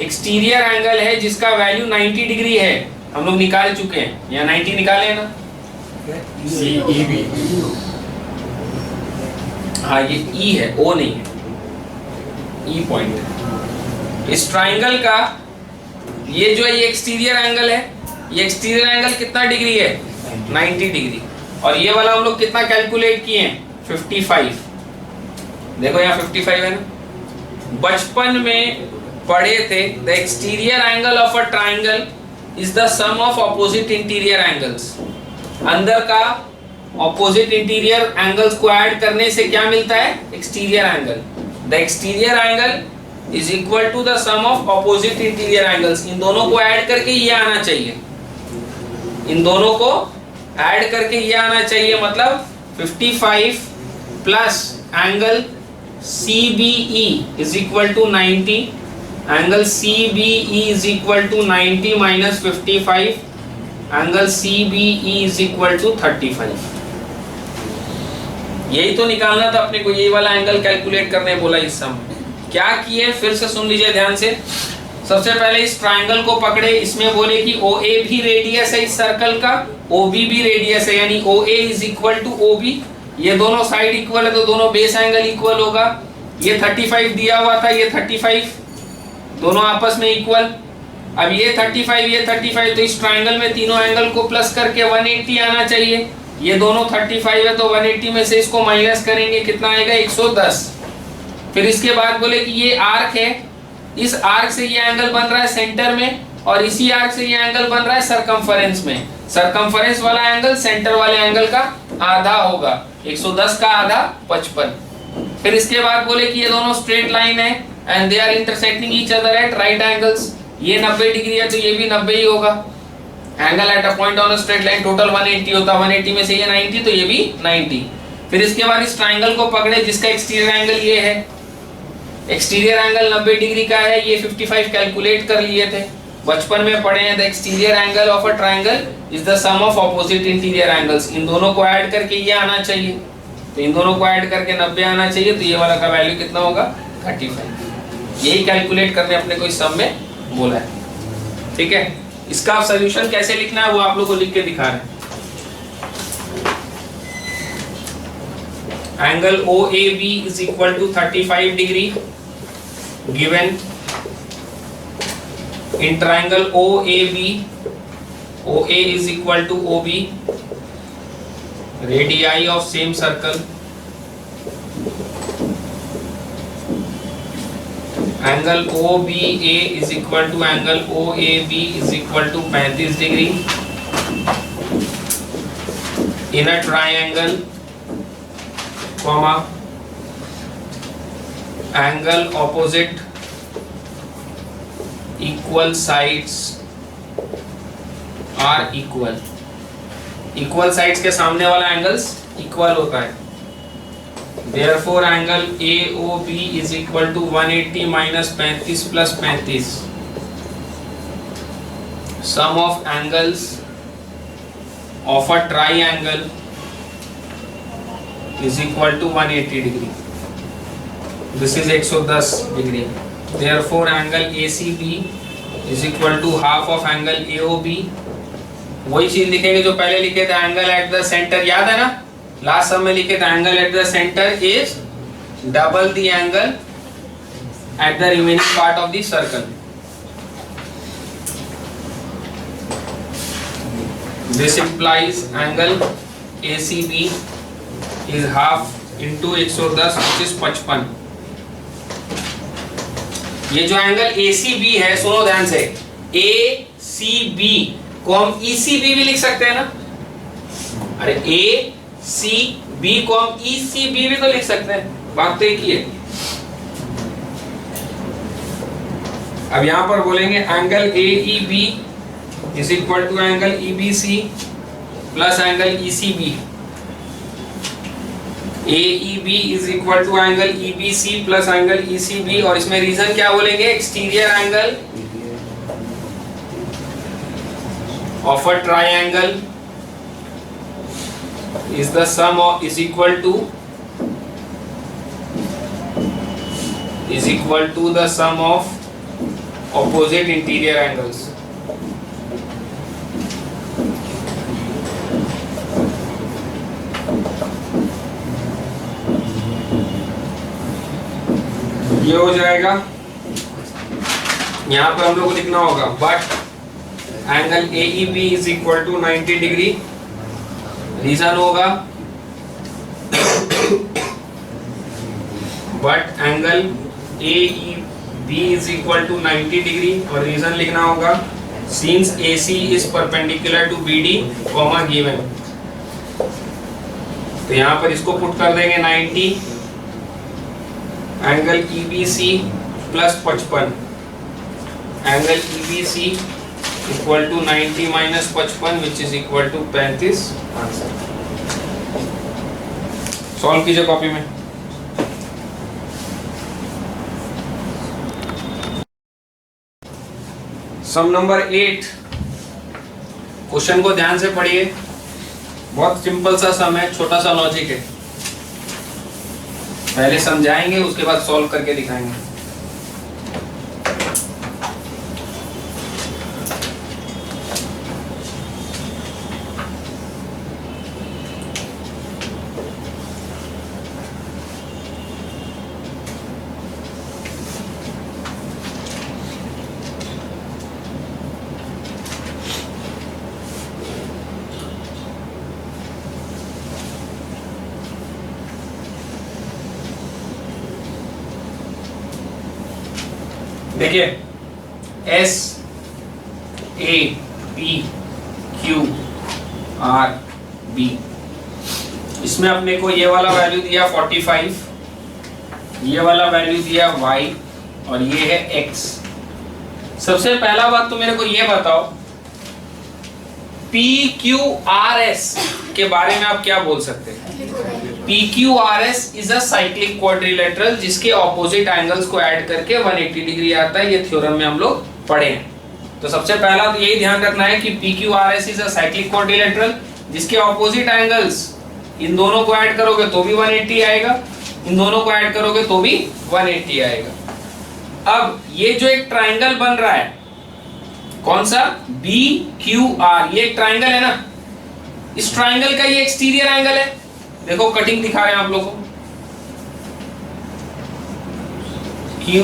Speaker 1: एक्सटीरियर एंगल है, जिसका वैल्यू 90 डिग्री है। हम लोग निकाल चुके हैं, यहाँ 90 निकाले ना।
Speaker 3: CEB,
Speaker 1: हाँ ये E है, O नहीं है, E पॉइंट। इस ट्राइंगल का ये जो है ये एक्सटीरियर एंगल है, ये एक्सटीरियर एंगल कितना डिग्री है 90 डिग्री। और ये वाला हम लोग कितना कैलकुलेट किए हैं 55। देखो यहाँ 55 है ना। बचपन में पढ़े थे the exterior angle of a triangle is the sum of opposite interior angles. अंदर का ऑपोजिट इंटीरियर एंगल्स को ऐड करने से क्या मिलता है exterior angle. The exterior angle is equal to the sum of opposite interior angles. इन दोनों को ऐड करके ये आना चाहिए, इन दोनों को ऐड करके ये आना चाहिए, मतलब 55 plus angle CBE is equal to 90, angle CBE is equal to 90 minus 55, angle CBE is equal to 35। यही तो निकालना था अपने को, यही वाला एंगल कैलकुलेट करने बोला। इस सम क्या किए फिर से सुन लीजिए ध्यान से। सबसे पहले इस ट्राइंगल को पकड़े, इसमें बोले कि OA भी रेडियस है इस सर्कल का, OB भी रेडियस है, यानी OA is equal to OB। ये दोनों साइड इक्वल है तो दोनों बेस एंगल इक्वल होगा। ये 35 दिया हुआ था, ये 35, दोनों आपस में इक्वल। अब ये 35 ये 35, तो इस ट्राइंगल में तीनों एंगल को प्लस करके 180 आना चाहिए। ये दोनों 35 है तो 180 में से इसको माइनस करेंगे, कितना आएगा 110। फिर इसके बाद बोले कि ये आर्क है, इस आर्क से ये एंगल बन रहा है सेंटर में, और इसी आर्क से ये एंगल बन रहा है सरकमफेरेंस में। सरकमफेरेंस वाला एंगल सेंटर वाले एंगल का आधा होगा, 110 का आधा 55। फिर इसके बाद बोले कि ये दोनों स्ट्रेट लाइन है and they are intersecting each other at right angles. ये 90 डिग्री है तो ये भी 90 ही होगा। Angle at a point on a straight line total 180 होता है, 180 में से ये 90 तो ये भी 90। फिर इसके बाद इस ट्राइंगल को पकड़े जिसका एक्सटीरियर एंगल ये है, एक्सटीरियर एंगल 90 डिग्री का है, ये 55 कैलकुलेट कर लिए थे, बचपन में पढ़े हैं। The exterior angle of a triangle is the sum of opposite interior angles. इन दोनों को ऐड करके ये आना चाहिए, तो इन दोनों को ऐड करके 90 आना चाहिए, तो ये वाला का वैल्यू कितना होगा 35। यही कैलकुलेट करने अपने को इस सम में बोला है। ठीक है, इसका सॉल्यूशन कैसे लिखना है वो आप लोग को लिख के दिखा रहे हैं। Angle OAB is equal to 35 degree given in triangle OAB, OA is equal to OB, radii of same circle, angle OBA is equal to angle OAB is equal to 35 degree in a triangle, comma, angle opposite equal sides are equal. Equal sides के सामने वाला angles equal होता है. Therefore angle AOB is equal to 180 minus 35 plus 35. Sum of angles of a triangle is equal to 180 degree. This is 110 degree. Therefore angle ACB is equal to half of angle AOB. वही चीज लिखेंगे जो पहले लिखे थे, angle at the centre, याद है ना, लास्ट सब में लिखे थे angle at the centre is double the angle at the remaining part of the circle. This implies angle ACB is half into 110 which is 55. ये जो एंगल ACB है, सुनो ध्यान से, ACB को हम ECB भी लिख सकते हैं ना. अरे ACB को हम ECB भी तो लिख सकते हैं, बात तो एक ही है. अब यहां पर बोलेंगे angle AEB is equal to angle EBC plus angle ECB. AEB is equal to angle EBC plus angle ECB, और इसमें रीजन क्या बोलेंगे, exterior angle of a triangle is the sum of is equal to the sum of opposite interior angles. ये हो जाएगा. यहां पर हम लोग को लिखना होगा but angle AEB is equal to 90 degree. Reason होगा but angle AEB is equal to 90 degree, और रीजन लिखना होगा since AC is perpendicular to BD, comma given. तो यहाँ पर इसको पुट कर देंगे 90, angle EBC plus 55, angle EBC equal to 90 minus 55 which is equal to 35. Answer solve कीजिए कॉपी में. Sum number 8. क्वेश्चन को ध्यान से पढ़िए, बहुत सिंपल सा सम है, छोटा सा लॉजिक है. पहले समझाएंगे, उसके बाद सॉल्व करके दिखाएंगे. देखिए S A P Q R B, इसमें अपने को ये वाला वैल्यू दिया 45, ये वाला वैल्यू दिया Y, और ये है X. सबसे पहला बात तो मेरे को ये बताओ, PQRS के बारे में आप क्या बोल सकते हैं. PQRS is a cyclic quadrilateral जिसके ऑपोजिट एंगल्स को ऐड करके 180 डिग्री आता है. ये थ्योरम में हम लोग पढ़े हैं. तो सबसे पहला तो यही ध्यान रखना है कि PQRS is a cyclic quadrilateral जिसके ऑपोजिट एंगल्स, इन दोनों को ऐड करोगे तो भी 180 आएगा, इन दोनों को ऐड करोगे तो भी 180 आएगा. अब ये जो एक ट्राइंगल बन रहा है, कौन सा, BQR, ये एक ट्राइंगल है ना. इस ट्राइंगल का ये एक्सटीरियर एंगल है. देखो कटिंग दिखा रहे हैं आप लोगों को. Q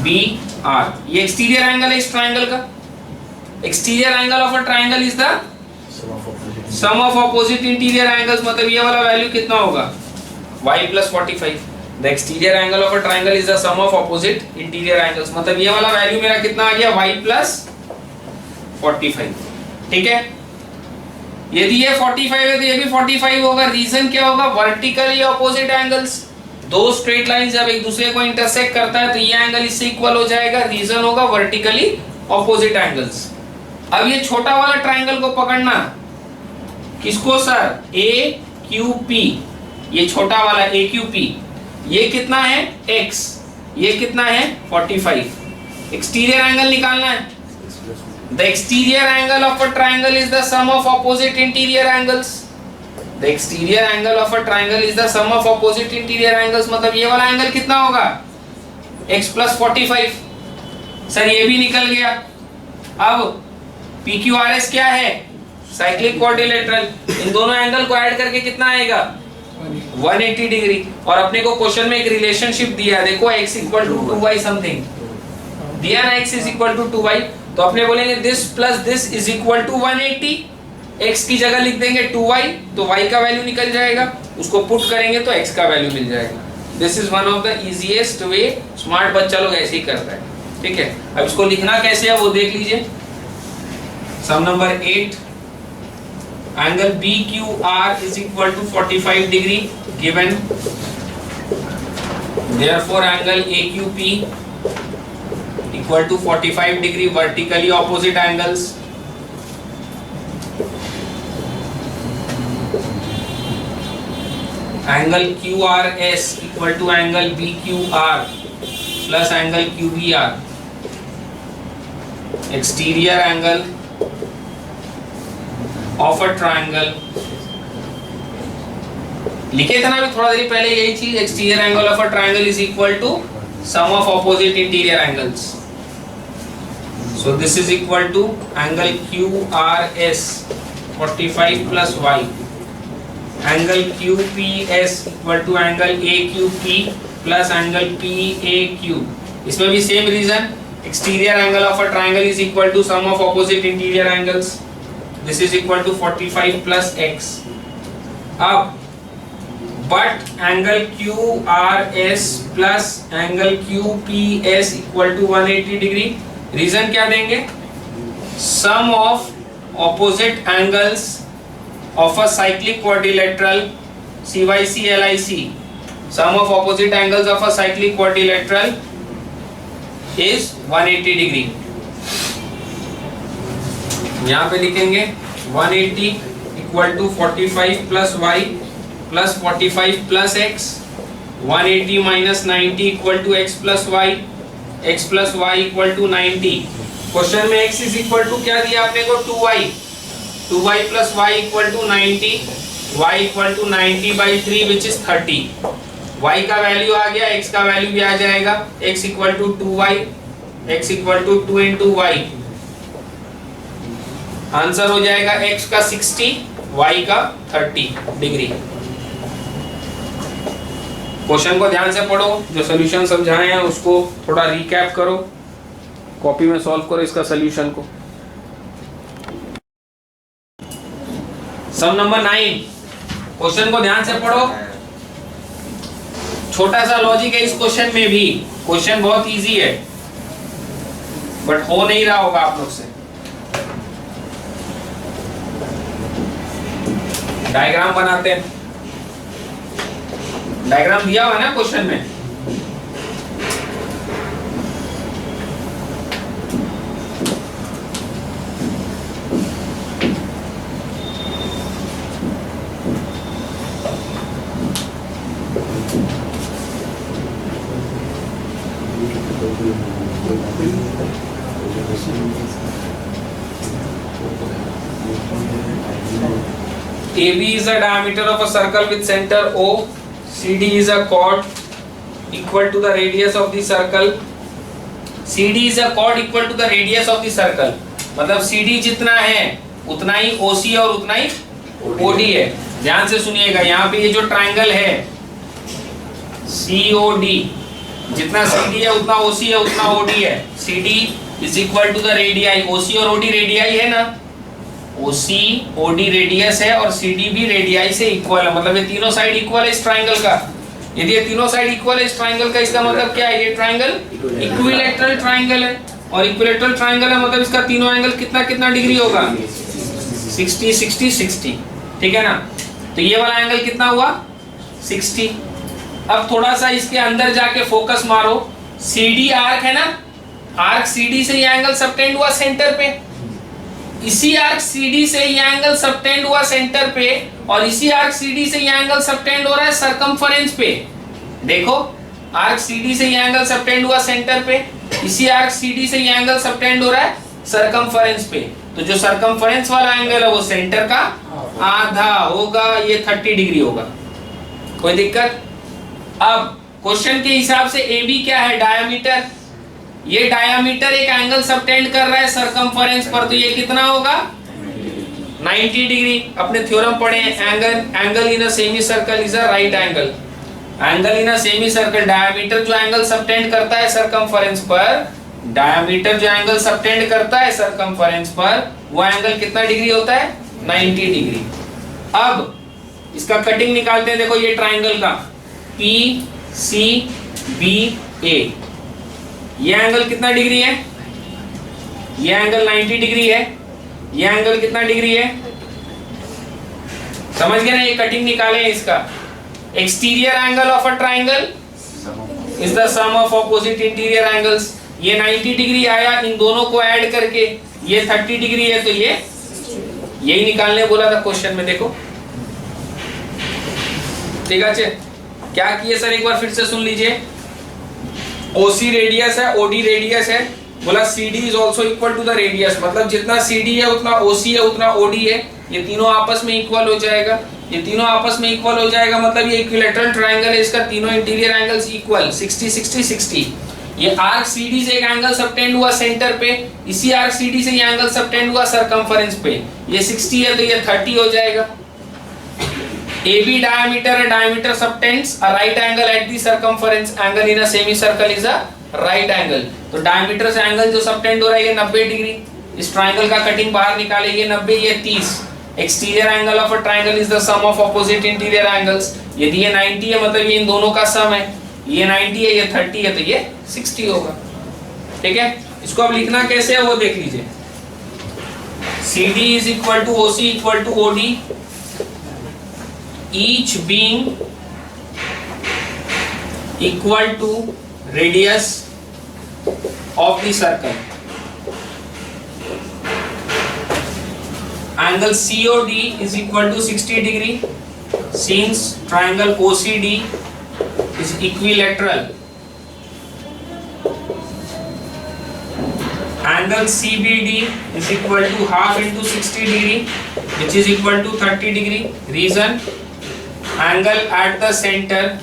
Speaker 1: B R. ये एक्सटीरियर एंगल है इस ट्राइंगल का। Exterior angle of a triangle is the sum of opposite interior angles, मतलब ये वाला वैल्यू कितना होगा y plus 45। The exterior angle of a triangle is the sum of opposite interior angles, मतलब ये वाला वैल्यू मेरा कितना आ गया y plus 45। ठीक है, यदि ये 45 है तो ये भी 45 होगा। रीजन क्या होगा, वर्टिकली ऑपोजिट एंगल्स। दो स्ट्रेट लाइन जब एक दूसरे को इंटरसेक्ट करता है तो ये एंगल इससे इक्वल हो जाएगा। रीजन होगा वर्टिकली ऑपोजिट एंगल्स। अब ये छोटा वाला ट्राइंगल को पकड़ना, किसको सर, ए क्यू पी, ये छोटा वाला ए क्यू पी, ये कितना है x, ये कितना है 45। एक्सटीरियर एंगल निकालना है। The exterior angle of a triangle is the sum of opposite interior angles. The exterior angle of a triangle is the sum of opposite interior angles, मतलब ये वाला एंगल कितना होगा x plus 45। सर ये भी निकल गया। अब PQRS क्या है, साइक्लिक क्वाड्रिलेटरल। इन दोनों एंगल को ऐड करके कितना आएगा 180 डिग्री। और अपने को क्वेश्चन में एक रिलेशनशिप दिया है, देखो x equal to 2y something दिया ना, x is equal to 2y, तो अपने बोलेंगे this plus this is equal to 180। x की जगह लिख देंगे 2y, तो y का वैल्यू निकल जाएगा, उसको पुट करेंगे तो x का वैल्यू मिल जाएगा। This is one of the easiest way, smart बच्चा लोग ऐसे ही करता है। ठीक है, अब इसको लिखना कैसे है वो देख लीजिए। सम number 8, angle BQR is equal to 45 degree given, therefore angle AQP equal to 45 degree, vertically opposite angles। angle QRS equal to angle BQR plus angle QBR, exterior angle of a triangle. लिखे थे ना अभी थोड़ा देर पहले यही चीज, exterior angle of a triangle is equal to sum of opposite interior angles. So this is equal to angle QRS 45 plus y, angle QPS equal to angle AQP plus angle PAQ। इसमें भी same reason, exterior angle of a triangle is equal to sum of opposite interior angles. This is equal to 45 plus x। अब but angle QRS plus angle QPS equal to 180 degree। Reason क्या देंगे, sum of opposite angles of a cyclic quadrilateral CYC LIC, sum of opposite angles of a cyclic quadrilateral is 180 degree। यहाँ पे लिखेंगे 180 equal to 45 plus y plus 45 plus x, 180 minus 90 equal to x plus y equal to 90। Question में x is equal to क्या दिया आपने को 2y plus y equal to 90, y equal to 90 by 3 which is 30। y का value आ गया, x का value भी आ जाएगा, x equal to 2y, x equal to 2 into y। Answer हो जाएगा x का 60, y का 30 डिग्री। क्वेश्चन को ध्यान से पढ़ो, जो सॉल्यूशन समझाए हैं उसको थोड़ा रिकैप करो, कॉपी में सॉल्व करो इसका सॉल्यूशन को। सम नंबर 9, क्वेश्चन को ध्यान से पढ़ो, छोटा सा लॉजिक है इस क्वेश्चन में भी। क्वेश्चन बहुत इजी है बट हो नहीं रहा होगा आप लोग से। डायग्राम बनाते हैं, डायग्राम दिया हुआ है ना क्वेश्चन में। AB is the diameter of a circle with center O. CD is a chord equal to the radius of the circle. CD is a chord equal to the radius of the circle. मतलब CD जितना है उतना ही OC और उतना ही OD है। ध्यान से सुनिएगा, यहाँ पे ये जो ट्राइंगल है COD, जितना CD है उतना OC है उतना OD है। CD is equal to the radii. OC और OD रेडियाई है ना, OC OD रेडियस है और CD भी रेडियाई से इक्वल है, मतलब ये तीनों साइड इक्वल है इस ट्राइंगल का। यदि ये तीनों साइड इक्वल है इस ट्राइंगल का, इसका मतलब क्या है, ये ट्राइंगल इक्विलैटरल ट्राइंगल है। और इक्विलैटरल ट्राइंगल है मतलब इसका तीनों एंगल कितना कितना डिग्री होगा, 60 60 60, ठीक है ना। तो ये वाला एंगल कितना हुआ, 60। अब थोड़ा सा इसके अंदर जाके फोकस मारो, CD आर्क है ना, आर्क CD से ये एंगल सबटेंड हुआ सेंटर पे, इसी आर्क CD से ये एंगल सबटेंड हुआ सेंटर पे, और इसी आर्क CD से ये एंगल सबटेंड हो रहा है सरकमफेरेंस पे। देखो आर्क CD से ये एंगल सबटेंड हुआ सेंटर पे, इसी आर्क CD से ये एंगल सबटेंड हो रहा है सरकमफेरेंस पे। तो जो सरकमफेरेंस वाला एंगल है वो सेंटर का आधा होगा, ये 30 डिग्री होगा। कोई दिक्कत? अब क्वेश्चन के हिसाब से AB क्या है, डायामीटर। ये डायामीटर एक एंगल सबटेंड कर रहा है सरकमफेरेंस पर, तो ये कितना होगा, 90 डिग्री। अपने थ्योरम पढ़े angle in a semi circle is a right angle. Angle in a semi circle, diameter जो एंगल सबटेंड करता है सरकमफेरेंस पर, डायामीटर जो एंगल सबटेंड करता है सरकमफेरेंस पर, वो एंगल कितना डिग्री होता है, 90 डिग्री। अब इसका कटिंग निकालते हैं। देखो ये ट्राइंगल का PCBA, ये एंगल कितना डिग्री है, ये एंगल 90 डिग्री है, ये एंगल कितना डिग्री है, समझ गए ना। ये कटिंग निकाले इसका। Exterior angle of a triangle is the sum of opposite interior angles. ये 90 डिग्री आया, इन दोनों को ऐड करके ये 30 डिग्री है, तो ये यही निकालने बोला था क्वेश्चन में। देखो ठीक है, क्या किए सर, एक बार फिर से सुन लीजिए। OC रेडियस है, OD रेडियस है, बोला CD is also equal to the radius, मतलब जितना CD है उतना OC है उतना OD है, ये तीनों आपस में इक्वल हो जाएगा। ये तीनों आपस में इक्वल हो जाएगा मतलब ये इक्विलैटरल ट्राइंगल है, इसका तीनों इंटीरियर एंगल्स इक्वल 60 60 60। ये आर्क CD से एक एंगल सबटेंड हुआ सेंटर पे, इसी आर्क CD से ये एंगल सबटेंड हुआ सरकमफेरेंस पे, ये 60 है तो ये 30 हो जाएगा। AB diameter है, diameter subtends a right angle at the circumference, angle in a semicircle is a right angle। तो diameter से एंगल जो सबटेंड हो रहा है ये 90 डिग्री। इस ट्राइंगल का कटिंग बाहर निकाले, ये 90 ये 30। Exterior angle of a triangle is the sum of opposite interior angles. यदि ये 90 है मतलब ये इन दोनों का सम है, ये 90 है ये 30 है तो ये 60 होगा। ठीक है, इसको अब लिखना कैसे है वो देख लीजिए। CD is equal to OC equal to OD, each being equal to radius of the circle. Angle COD is equal to 60 degree since triangle OCD is equilateral. Angle CBD is equal to half into 60 degree which is equal to 30 degree. Reason, angle at the center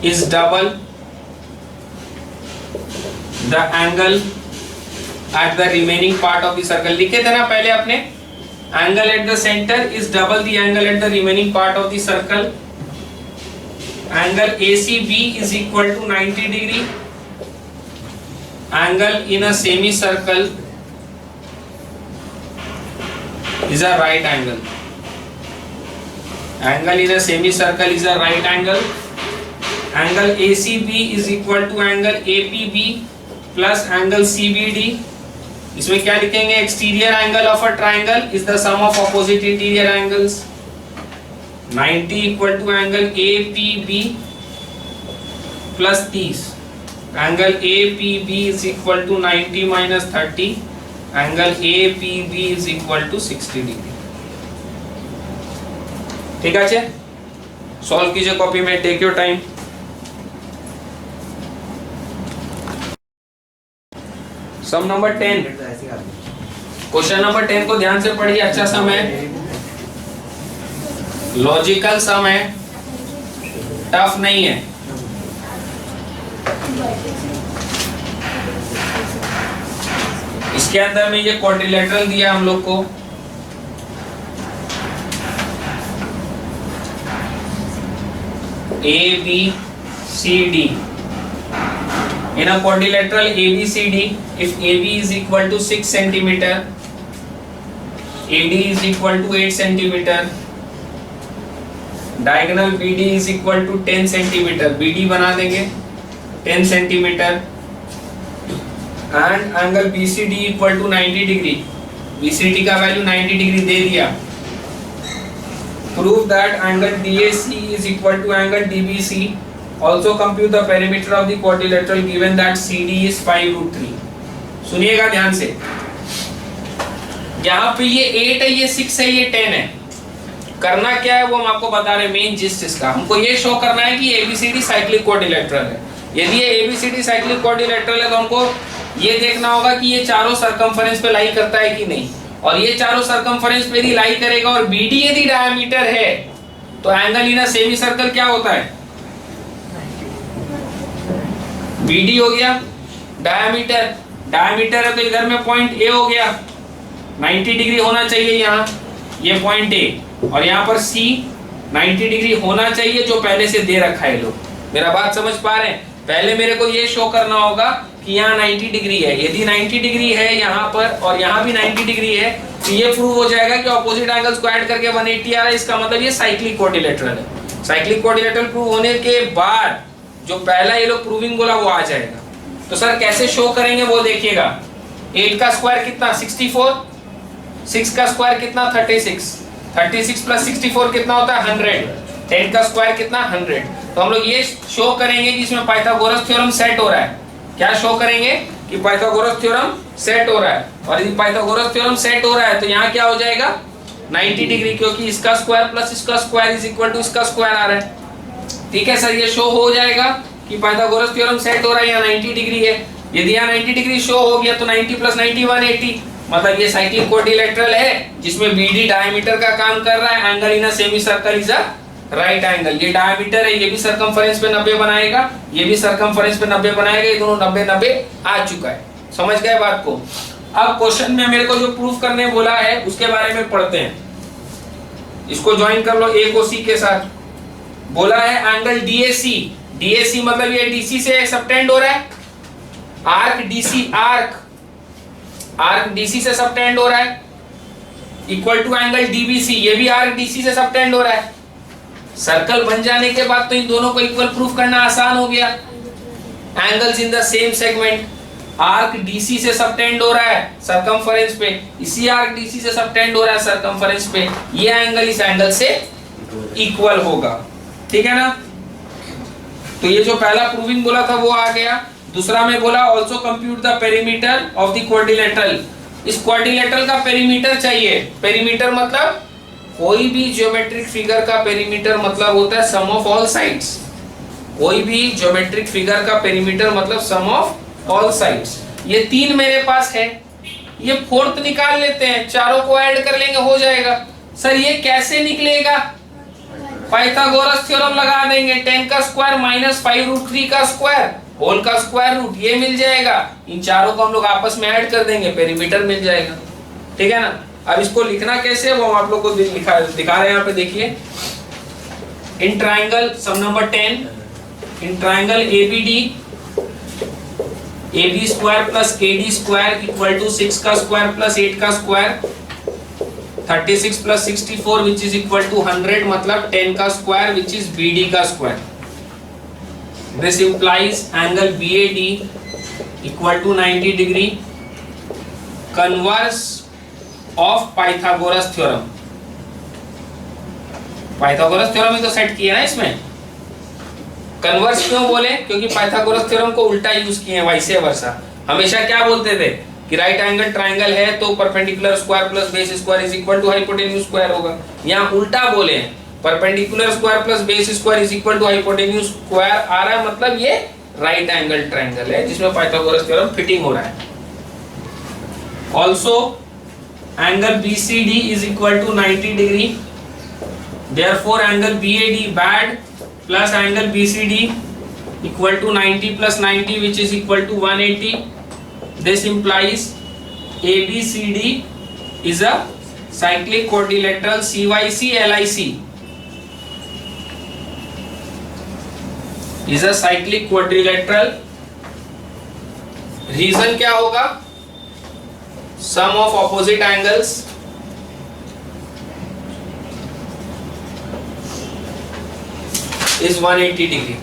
Speaker 1: is double the angle at the remaining part of the circle। लिखे थे ना पहले अपने, angle at the center is double the angle at the remaining part of the circle। Angle ACB is equal to 90 degree। Angle in a semicircle is a right angle। Angle in a semicircle is a right angle। Angle ACB is equal to angle APB plus angle CBD। इसमें क्या लिखेंगे, exterior angle of a triangle is the sum of opposite interior angles. 90 equal to angle APB plus 30। Angle APB is equal to 90 minus 30। Angle APB is equal to 60 degree. ठीक है, solve कीजिए copy में, take your time. Sum number 10, question number 10 को ध्यान से पढ़िए, अच्छा सम है, लॉजिकल सम है, टफ नहीं है। इसके अंदर में ये क्वाड्रिलेटरल दिया हम लोग को, A B CD. In a quadrilateral ABCD, if AB is equal to 6 centimeter, AD is equal to 8 centimeter, diagonal BD is equal to 10 centimeter, BD बना देंगे 10 centimeter, and angle BCD equal to 90 degree. BCD का value 90 degree दे दिया. Prove that angle DAC is equal to angle DBC. Also compute the perimeter of the quadrilateral given that CD is 5√3. सुनिएगा ध्यान से. यहाँ पे ये 8 है, ये 6 है, ये 10 है. करना क्या है वो हम आपको बता रहे हैं. मेन जिस्ट इसका हमको ये शो करना है कि ABCD साइक्लिक क्वाड्रिलेटरल है. यदि ये ABCD साइक्लिक क्वाड्रिलेटरल है तो हमको ये देखना होगा कि ये चारों सरकमफेरेंस पे लाई करता है कि नहीं. और ये चारों सरकमफेरेंस पे यदि लाई करेगा और BD यदि डायमीटर है तो angle in a semi circle क्या होता है? BD हो गया डायमीटर. डायमीटर है तो इधर में पॉइंट A हो गया. 90 डिग्री होना चाहिए यहाँ, ये पॉइंट A. और यहाँ पर C 90 डिग्री होना चाहिए जो पहले से दे रखा है. लोग मेरा बात समझ पा रहे हैं? पहले मेरे को ये शो करना होगा कि यहाँ 90 डिग्री है. यदि 90 डिग्री है यहाँ पर और यहाँ भी 90 डिग्री है तो ये प्रूव हो जाएगा कि ऑपोजिट एंगल्स को ऐड करके 180 आ रहा है. इसका मतलब ये साइक्लिक क्वाड्रिलेटरल है. साइक्लिक क्वाड्रिलेटरल प्रूव होने के बाद जो पहला ये लोग प्रूविंग बोला वो आ जाएगा. तो सर कैसे शो करेंगे वो देखिएगा. 8 का स्क्वायर कितना? 64. 6 का स्क्वायर कितना? 36. 36 प्लस 64 कितना होता है? 100. 10 का स्क्वायर कितना? 100. तो हम लोग ये शो करेंगे कि इसमें पाइथागोरस थ्योरम सेट हो रहा है. क्या शो करेंगे? कि पाइथागोरस थ्योरम सेट हो रहा है. और यदि पाइथागोरस थ्योरम सेट हो रहा है तो यहाँ क्या हो जाएगा? 90 डिग्री, क्योंकि इसका स्क्वायर प्लस इसका स्क्वायर इज इक्वल टू इसका स्क्वायर आ रहा है. ठीक है सर, ये शो हो जाएगा कि पाइथागोरस थ्योरम सेट हो रहा है. यहाँ 90 डिग्री है. यदि यहाँ 90 डिग्री शो हो गया तो 90 प्लस 90 180. मतलब ये साइक्लिक क्वाड्रिलेटरल है जिसमें BD डायमीटर का काम कर रहा है. Angle in a semi circle is a right angle. ये डायमीटर है, ये भी सरकमफेरेंस पे 90 बनाएगा, ये भी सरकमफेरेंस पे 90 बनाएगा. ये दोनों 90 90 आ चुका है. समझ गए बात को? अब क्वेश्चन में मेरे को जो प्रूफ करने बोला है उसके बारे में पढ़ते हैं. इसको ज्वाइन कर लो A को C के साथ. बोला है एंगल DAC. DAC मतलब ये DC से सबटेंड हो रहा है. आर्क DC, आर्क DC से सबटेंड हो रहा है इक्वल टू एंगल DBC. ये भी आर्क DC से सबटेंड हो रहा है. सर्कल बन जाने के बाद तो इन दोनों को इक्वल प्रूफ करना आसान हो गया. Angles in the same segment. Arc DC से सबटेंड हो रहा है सरकमफेरेंस पे, इसी आर्क DC से सबटेंड हो रहा है सरकमफेरेंस पे. ये एंगल इस एंगल से इक्वल होगा. ठीक है ना? तो ये जो पहला प्रूविंग बोला था वो आ गया. दूसरा में बोला also compute the perimeter of the quadrilateral. इस क्वाड्रिलेटरल का पेरीमीटर चाहिए. पेरीमीटर मतलब कोई भी ज्योमेट्रिक फिगर का पेरीमीटर मतलब होता है सम ऑफ ऑल साइड्स. कोई भी ज्योमेट्रिक फिगर का पेरीमीटर मतलब सम ऑफ ऑल साइड्स. ये 3 मेरे पास है, ये 4th निकाल लेते हैं, चारों को ऐड कर लेंगे हो जाएगा. सर ये कैसे निकलेगा? पाइथागोरस थ्योरम लगा देंगे. 10 का स्क्वायर माइनस 5√3 का स्क्वायर होल का स्क्वायर रूट, ये मिल जाएगा. इन चारों को हम लोग आपस में ऐड कर देंगे, पेरीमीटर मिल जाएगा. ठीक है ना? अब इसको लिखना कैसे वो हम आप लोग को दिखा रहे हैं. यहाँ पे देखिए. In triangle sum number 10, in triangle ABD, AB square plus AD square equal to 6 का स्क्वायर प्लस 8 का square, 36 plus 64 which is equal to 100. मतलब 10 का स्क्वायर विच इज BD का square. This implies angle BAD equal to 90 degree, converse of Pythagoras theorem. Pythagoras theorem ही तो set किया ना इसमें. Converse क्यों बोले? क्योंकि पाइथागोरस थ्योरम को उल्टा यूज किए हैं, वाइस वर्सा. हमेशा क्या बोलते थे कि राइट एंगल ट्राइंगल है तो perpendicular square plus base square is equal to hypotenuse square होगा. यहाँ उल्टा बोले हैं, perpendicular square plus base square is equal to hypotenuse square आ रहा है. मतलब ये राइट एंगल ट्राइंगल है जिसमें पाइथागोरस थ्योरम फिटिंग हो रहा है. Also angle BCD is equal to 90 degree. Therefore angle BAD bad plus angle BCD equal to 90 plus 90 which is equal to 180. This implies ABCD is a cyclic quadrilateral CYC LIC. Is a cyclic quadrilateral. Reason क्या होगा? Sum of opposite angles is 180 degree.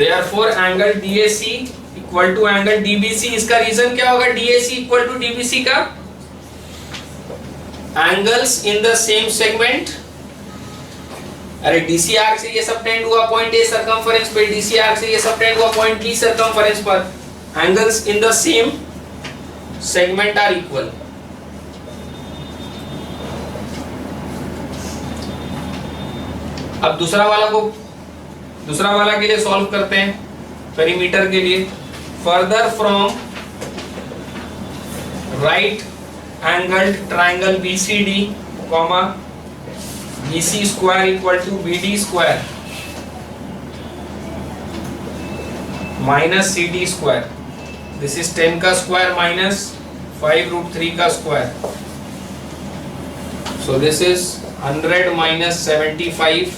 Speaker 1: Therefore angle DAC equal to angle DBC। इसका reason क्या होगा? DAC equal to DBC का angles in the same segment। अरे DC arc से ये subtend हुआ पॉइंट A सर्कमफरेंस पे, DC आर्क से ये सबटेंड हुआ पॉइंट B सर्कमफरेंस पर। angles in the same segment are equal। अब दूसरा वाला के लिए सॉल्व करते हैं पेरीमीटर के लिए। Further from right angled triangle BCD comma BC square equal to BD square minus CD square. This is 10 का स्क्वायर माइनस 5√3 का square. So this is 100 minus 75।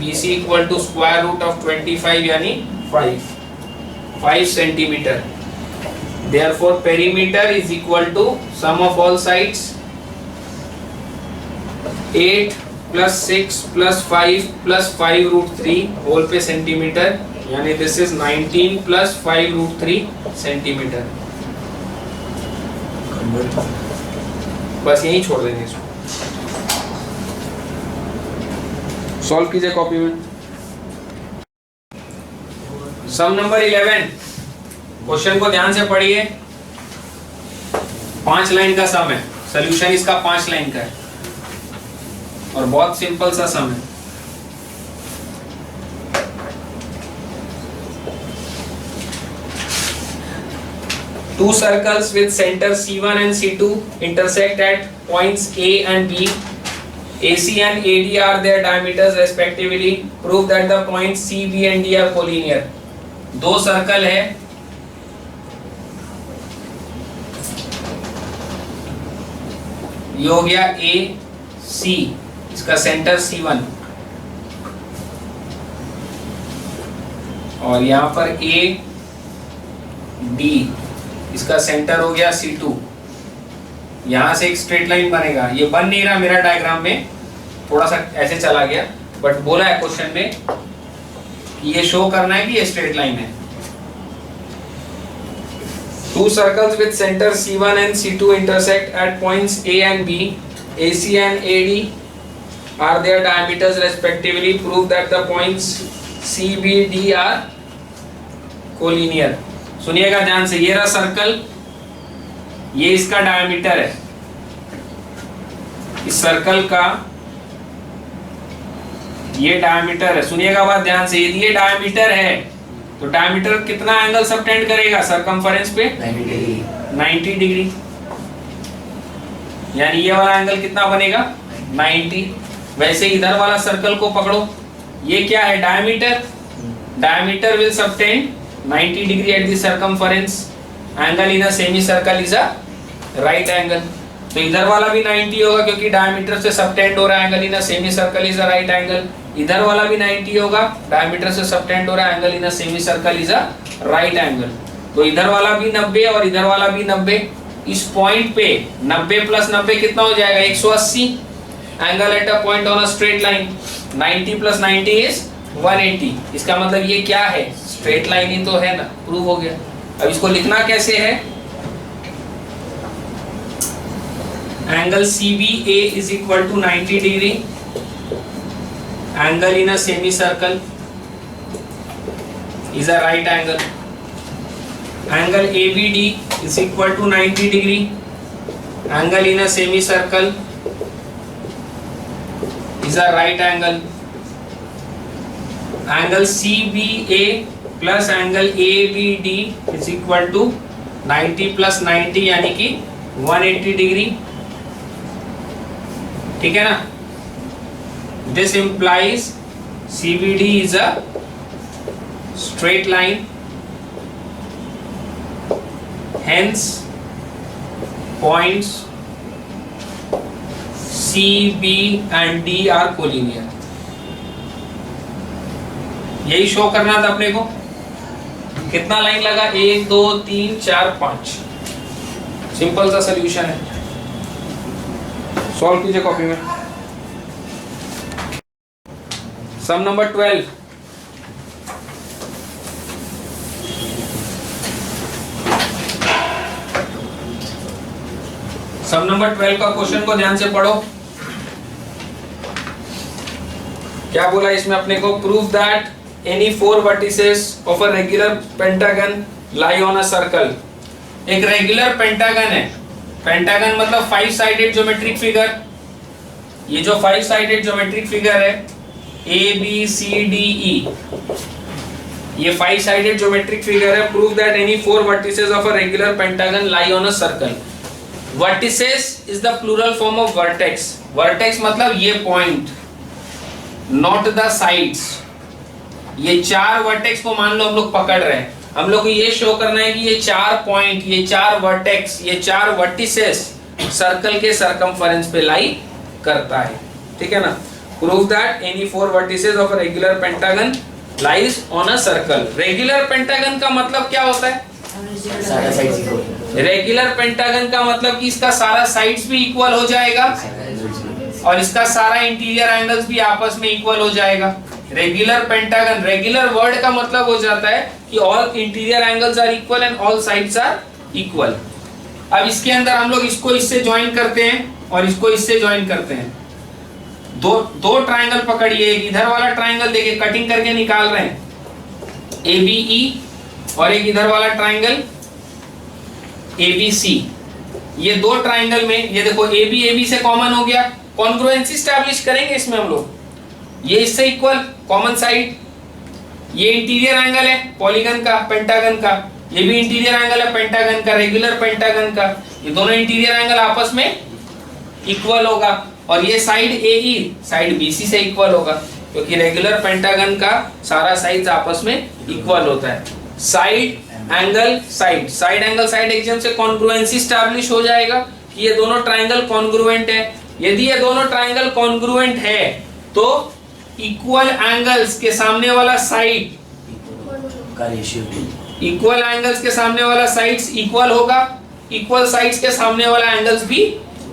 Speaker 1: BC equal to square root of 25 यानी 5 centimetre. Therefore perimeter is equal to sum of all sides 8 plus 6 plus 5 plus 5√3 whole पे centimetre, यानी this is 19 plus 5√3 centimetre. बस यही छोड़ देंगे इसको। Solve कीजिए copy में। सम नंबर 11, क्वेश्चन को ध्यान से पढ़िए। 5 लाइन का सम है, सॉल्यूशन इसका 5 लाइन का है और बहुत सिंपल सा सम है। Two circles with center C1 and C2 intersect at points A and B. AC and AD are their diameters respectively. Prove that the points C, B and D are collinear. दो circle है, ये हो गया A C, इसका centre C1 और यहाँ पर A D, इसका सेंटर हो गया C2। यहां से एक स्ट्रेट लाइन बनेगा। ये बन नहीं रहा मेरा डायग्राम में, थोड़ा सा ऐसे चला गया, बट बोला है क्वेश्चन में कि ये शो करना है कि ये स्ट्रेट लाइन है। Two circles with center C1 and C2 intersect at points A and B. AC and AD are their diameters respectively. Prove that the points C, B, D are collinear. सुनिएगा ध्यान से, ये रहा circle, ये इसका diameter है, इस circle का ये डायमीटर है। सुनिएगा बात ध्यान से, यदि ये डायमीटर है तो डायमीटर कितना एंगल सबटेंड करेगा सरकमफरेंस पे? 90 डिग्री। यानी ये वाला एंगल कितना बनेगा? 90। वैसे इधर वाला सर्कल को पकड़ो, ये क्या है? Diameter. Diameter will subtend 90 degree at the circumference. Angle in a semi circle is a right angle. तो इधर वाला भी 90 होगा क्योंकि डायमीटर से सबटेंड हो रहा है, angle in a semi circle is a right angle. इधर वाला भी 90 होगा, डायमीटर से सबटेंड हो रहा है, angle in a semi circle is a right angle. तो इधर वाला भी 90 और इधर वाला भी 90। इस पॉइंट पे 90 प्लस 90 कितना हो जाएगा? 180। Angle at a point on a straight line 90 plus 90 is 180। इसका मतलब ये क्या है? स्ट्रेट लाइन ही तो है ना, प्रूव हो गया। अब इसको लिखना कैसे है? Angle CBA is equal to 90 degree. Angle in a semicircle is a right angle. Angle ABD is equal to 90 degree. Angle in a semicircle is a right angle. Angle CBA plus angle ABD is equal to 90 plus 90 यानी कि 180 degree. ठीक है ना? This implies CBD is a straight line. Hence, points C, B and D are collinear. यही show करना था अपने को। कितना लाइन लगा? 1 2 3 4 5। सिंपल सा सोल्यूशन है, सॉल्व कीजिए कॉपी में। Sum number 12। सम नंबर 12 का क्वेश्चन को ध्यान से पढ़ो। क्या बोला इसमें अपने को? Prove that any 4 vertices of a regular pentagon lie on a circle. एक रेगुलर पेंटागन है, पेंटागन मतलब 5 साइडेड ज्योमेट्रिक फिगर। ये जो 5 साइडेड ज्योमेट्रिक फिगर है ABCDE, ये 5 साइडेड ज्योमेट्रिक फिगर है। Prove that any 4 vertices of a regular pentagon lie on a circle. Vertices is the plural form of vertex. Vertex मतलब ये point, not the sides. ये 4 vertex को मान लो हम लोग पकड़ रहे हैं, हम लोग को ये शो करना है कि ये 4 पॉइंट, ये 4 वर्टेक्स, ये 4 वर्टिसेस सर्कल के सरकमफेरेंस पे लाई करता है। ठीक है ना? Prove that any 4 vertices of a regular pentagon lies on a circle. Regular pentagon का मतलब क्या होता है?
Speaker 3: सारा साइड इक्वल।
Speaker 1: रेगुलर पेंटागन का मतलब कि इसका सारा साइड्स भी इक्वल हो जाएगा और इसका सारा इंटीरियर एंगल्स भी आपस में इक्वल हो जाएगा। रेगुलर पेंटागन, रेगुलर वर्ड का मतलब हो जाता है कि all interior angles are equal and all sides are equal. अब इसके अंदर हम लोग इसको इससे ज्वाइन करते हैं और इसको इससे ज्वाइन करते हैं। दो ट्रायंगल पकड़िए, एक इधर वाला ट्रायंगल देखिए कटिंग करके निकाल रहे हैं ABE, और एक इधर वाला ट्रायंगल ABC। ये दो ट्रायंगल में ये देखो AB से कॉमन हो गया, कॉन्ग्रुएंसी स्टैब्लिश करेंगे इसमें हम लोग। ये इससे इक्वल, कॉमन साइड। ये इंटीरियर एंगल है पॉलीगन का, पेंटागन का, ये भी इंटीरियर एंगल है पेंटागन का, रेगुलर पेंटागन का। ये दोनों इंटीरियर एंगल आपस में इक्वल होगा और ये साइड AE साइड BC से इक्वल होगा, क्योंकि रेगुलर पेंटागन का सारा साइड आपस में इक्वल होता है। Side angle side, side angle side axis से कॉन्ग्रुएंसी स्टैब्लिश हो जाएगा कि ये दोनों ट्रायंगल कॉन्ग्रुएंट है। यदि ये दोनों ट्रायंगल कॉन्ग्रुएंट है तो इक्वल एंगल्स के सामने वाला साइड
Speaker 3: का रेशियो,
Speaker 1: इक्वल एंगल्स के सामने वाला साइड्स इक्वल होगा, इक्वल साइड्स के सामने वाला एंगल्स भी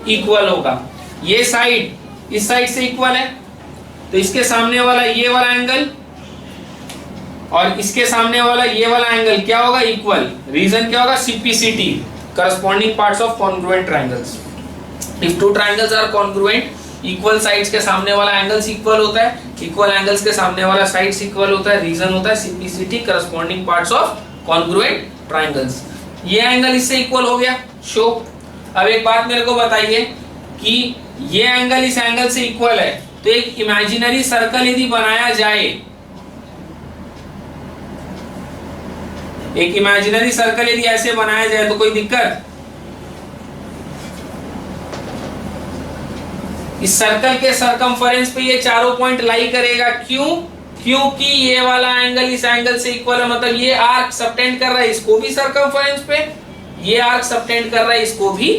Speaker 1: इक्वल होगा। ये साइड इस साइड से इक्वल है तो इसके सामने वाला ये वाला एंगल और इसके सामने वाला ये वाला एंगल क्या होगा? इक्वल। रीजन क्या होगा? CPCT, corresponding parts of congruent triangles। If two triangles are congruent, equal sides के सामने वाला एंगल्स इक्वल होता है, इक्वल एंगल्स के सामने वाला साइड्स इक्वल होता है। रीजन होता है CPCT, corresponding parts of congruent triangles। ये एंगल इससे इक्वल हो गया, शो। अब एक बात मेरे को बताइए कि ये एंगल इस एंगल से इक्वल है तो एक इमेजिनरी सर्कल यदि बनाया जाए, एक इमेजिनरी सर्कल यदि ऐसे बनाया जाए तो कोई दिक्कत? इस सर्कल के सरकमफेरेंस पे ये चारों पॉइंट लाई करेगा। क्यों? क्योंकि ये वाला एंगल इस एंगल से इक्वल है, मतलब ये आर्क सबटेंड कर रहा है इसको भी सरकमफेरेंस पे, ये आर्क सबटेंड कर रहा है इसको भी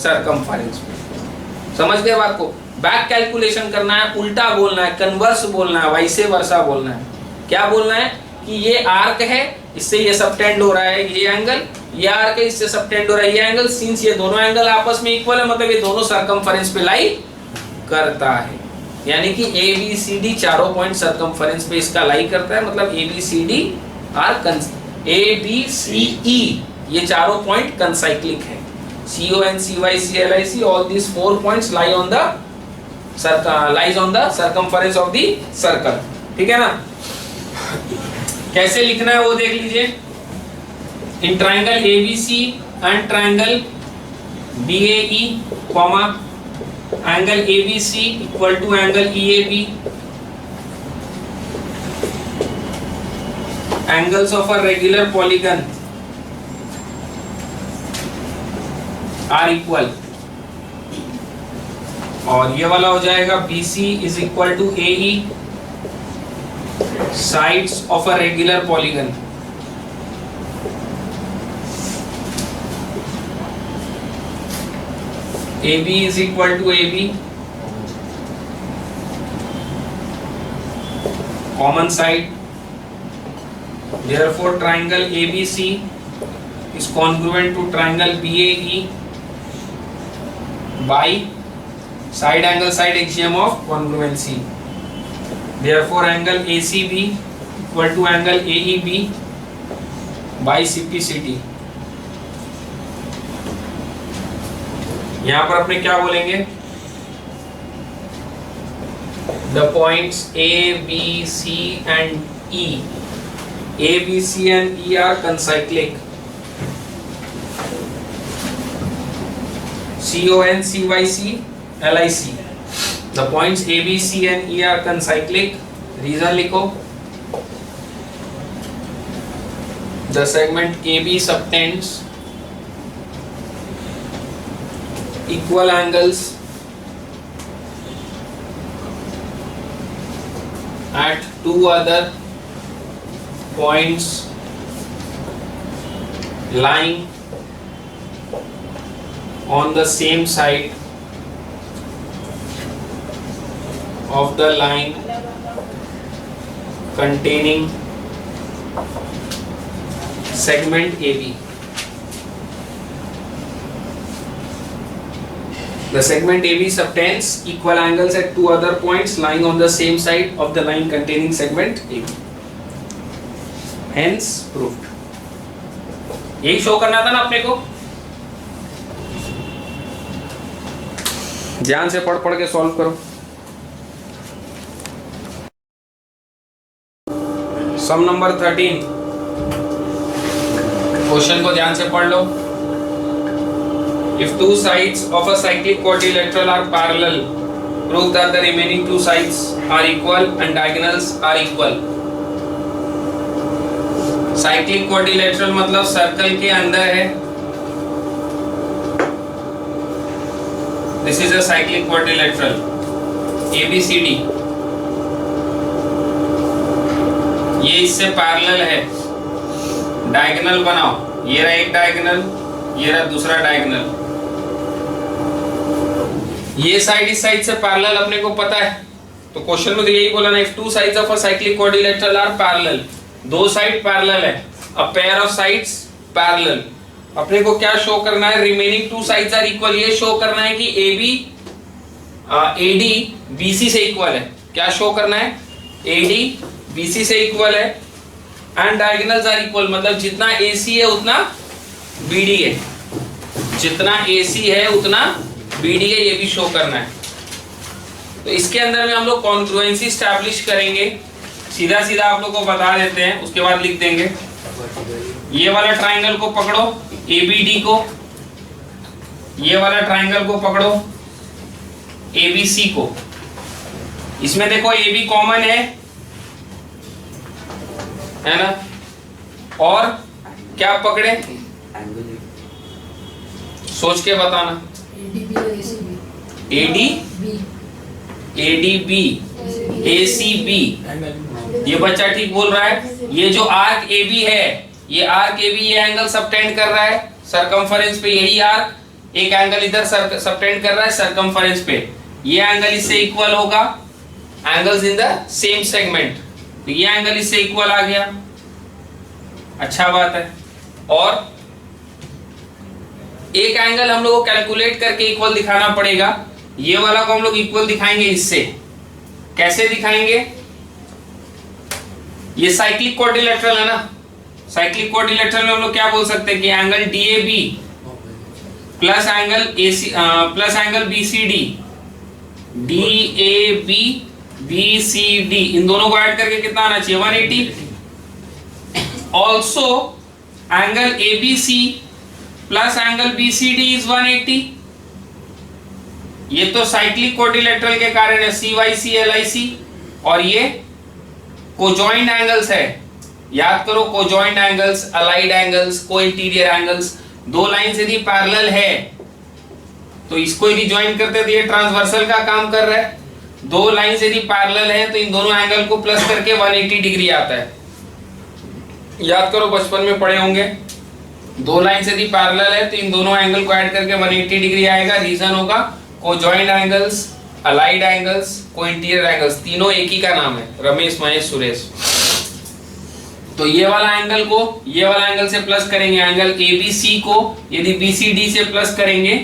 Speaker 1: सरकमफेरेंस पे। समझ गए बात को? बैक कैलकुलेशन करना है, उल्टा बोलना है, कन्वर्स बोलना है, वाइसे वर्सा बोलना है। क्या बोलना है कि ये आर्क है, इससे ये सबटेंड हो रहा है ये एंगल, ये आर्क है इससे सबटेंड हो रहा है ये एंगल। सिंस ये दोनों एंगल आपस में इक्वल है मतलब ये दोनों सरकमफेरेंस पे लाई करता है। यानी कि ABCD चारों पॉइंट सरकमफेरेंस पे इसका लाई करता है, मतलब ABCD आर ABCE ये चारों पॉइंट कंसाइक्लिक है। CONCYCLIC all these 4 points lie on the lies on the circumference of the circle। ठीक है ना? कैसे लिखना है वो देख लीजिए। In triangle ABC and triangle BAE comma angle ABC equal to angle EAB, angles of a regular polygon are equal, और ये वाला हो जाएगा BC is equal to AE, sides of a regular polygon। AB is equal to AB, common side Therefore triangle ABC is congruent to triangle BAE by side angle side axiom of congruency. Therefore angle ACB equal to angle AEB by CPCT. यहां पर अपने क्या बोलेंगे? The points A, B, C and E. A, B, C and E are concyclic. CON, CYC, LIC. The points A, B, C and E are concyclic. Reason लिखो. The segment AB subtends equal angles at two other points lying on the same side of the line containing segment AB. The segment AB subtends equal angles at two other points lying on the same side of the line containing segment AB. Hence proved. यही show करना था ना अपने को. ध्यान से पढ़ पढ़ के सॉल्व करो. सम नंबर 13. क्वेश्चन को ध्यान से पढ़ लो. If two sides of a cyclic quadrilateral are parallel, prove that the remaining two sides are equal and diagonals are equal. Cyclic quadrilateral मतलब सर्कल के अंदर है. This is a cyclic quadrilateral. ABCD. ये इससे पैरेलल है. Diagonal बनाओ. ये रहा एक डायगोनल, ये रहा दूसरा डायगोनल. ये साइड इस साइड से पैरेलल अपने को पता है. तो क्वेश्चन में तो यही बोला ना, if two sides of a cyclic quadrilateral are parallel, दो साइड पैरेलल है, a pair of sides parallel. अपने को क्या शो करना है? Remaining two sides are equal. ये शो करना है कि AB AD BC से इक्वल है. क्या शो करना है? AD BC से इक्वल है एंड डायगोनल्स आर इक्वल. मतलब जितना AC है उतना BD है, जितना AC है उतना BD है, ये भी शो करना है. तो इसके अंदर में हम लोग कॉन्ग्रुएंसी स्टैब्लिश करेंगे. सीधा सीधा आप लोग को बता देते हैं, उसके बाद लिख देंगे. ये वाला ट्राइंगल को पकड़ो ABD को, ये वाला ट्राइंगल को पकड़ो ABC को. इसमें देखो AB कॉमन है ना, और क्या पकड़े सोच के बताना. ADB ACB. ये बच्चा ठीक बोल रहा है. ये जो आर्क AB है, ये आर्क AB ये एंगल सबटेंड कर रहा है सरकमफरेंस पे. यही आर्क एक एंगल इधर सबटेंड कर रहा है सरकमफरेंस पे. ये एंगल इससे इक्वल होगा, angles in the same segment. तो ये एंगल इससे इक्वल आ गया. अच्छा बात है. और एक एंगल हम लोग को कैलकुलेट करके इक्वल दिखाना पड़ेगा. ये वाला को हम लोग इक्वल दिखाएंगे इससे. कैसे दिखाएंगे? ये साइक्लिक क्वाड्रिलेटरल है ना. साइक्लिक क्वाड्रिलेटरल में हम लोग क्या बोल सकते हैं कि angle DAB plus angle AC plus angle BCD, DAB BCD, इन दोनों को ऐड करके कितना आना चाहिए? 180. Also angle ABC plus angle BCD is 180. ये तो साइक्लिक क्वाड्रिलेटरल के कारण है, CYC LIC. और ये कोजॉइंट एंगल्स है. याद करो, कोजॉइंट एंगल्स, अलाइड एंगल्स, को इंटीरियर एंगल्स. दो लाइन यदि पैरेलल है तो इसको यदि ज्वाइन करते तो ये ट्रांसवर्सल का काम कर रहा है. दो लाइन यदि पैरेलल है तो इन दोनों एंगल को प्लस करके 180 डिग्री आता है. याद करो, बचपन में पढ़े होंगे. दो लाइन यदि पैरेलल है तो इन दोनों एंगल को ऐड करके 180 डिग्री आएगा. रीजन होगा कोजॉइंट एंगल्स, अलाइड एंगल्स, को इंटीरियर एंगल्स. तीनों एक ही का नाम है, रमेश, महेश, सुरेश. तो ये वाला एंगल को ये वाला एंगल से प्लस करेंगे, एंगल ABC को यदि BCD से प्लस करेंगे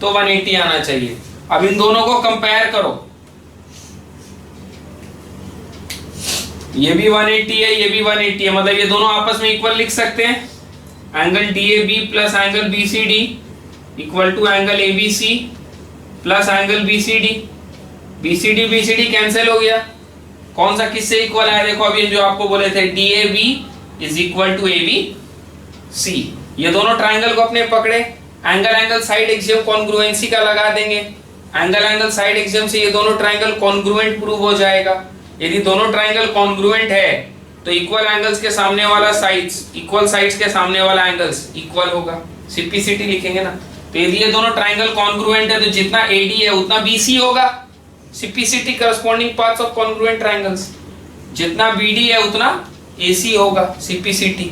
Speaker 1: तो 180 आना चाहिए। अब इन दोनों को कंपेयर करो, ये भी 180 है, ये भी 180 है, मतलब ये दोनों आपस में इक्वल लिख सकते हैं। Angle DAB plus angle BCD equal to angle ABC plus angle BCD। BCD cancel हो गया, कौन सा किससे इक्वल आया? देखो अभी जो आपको बोले थे DAB is equal to ABC। ये दोनों ट्राइंगल को अपने पकड़े, एंगल साइड एक्सियम कॉन्ग्रुएंसी का लगा देंगे, एंगल साइड एक्सियम से ये दोनों ट्राइंगल कॉन्ग्रुएंट प्रूव हो जाएगा। यदि दोनों ट्राइंगल कॉन्ग्रुएंट है तो इक्वल एंगल्स के सामने वाला साइड्स, इक्वल साइड्स के सामने वाला एंगल्स इक्वल होगा, सिपिसिटी लिखेंगे ना। तो यदि ये दोनों ट्राइंगल कॉन्ग्रुएंट है तो जितना AD है उतना BC होगा, CPCT corresponding parts of congruent triangles, जितना BD है उतना AC होगा, सिपिसिटी।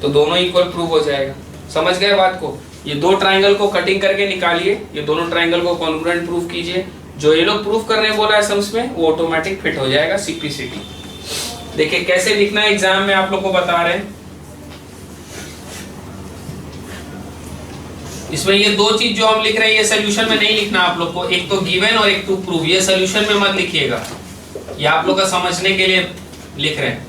Speaker 1: तो दोनों इक्वल प्रूव हो जाएगा। समझ गए बात को? ये दो ट्राइंगल को कटिंग करके निकालिए, ये दोनों ट्राइंगल को कॉन्ग्रुएंट प्रूव कीजिए, जो ये लोग प्रूव करने बोला है सम्स में वो ऑटोमेटिक फिट हो जाएगा, सिपिसिटी। देखिए कैसे लिखना है, एग्जाम में आप लोग को बता रहे हैं। इसमें ये दो चीज जो हम लिख रहे हैं ये सोल्यूशन में नहीं लिखना आप लोग को, एक तो गिवन और एक टू प्रूव। ये सोल्यूशन में मत लिखिएगा, ये आप लोग का समझने के लिए लिख रहे हैं।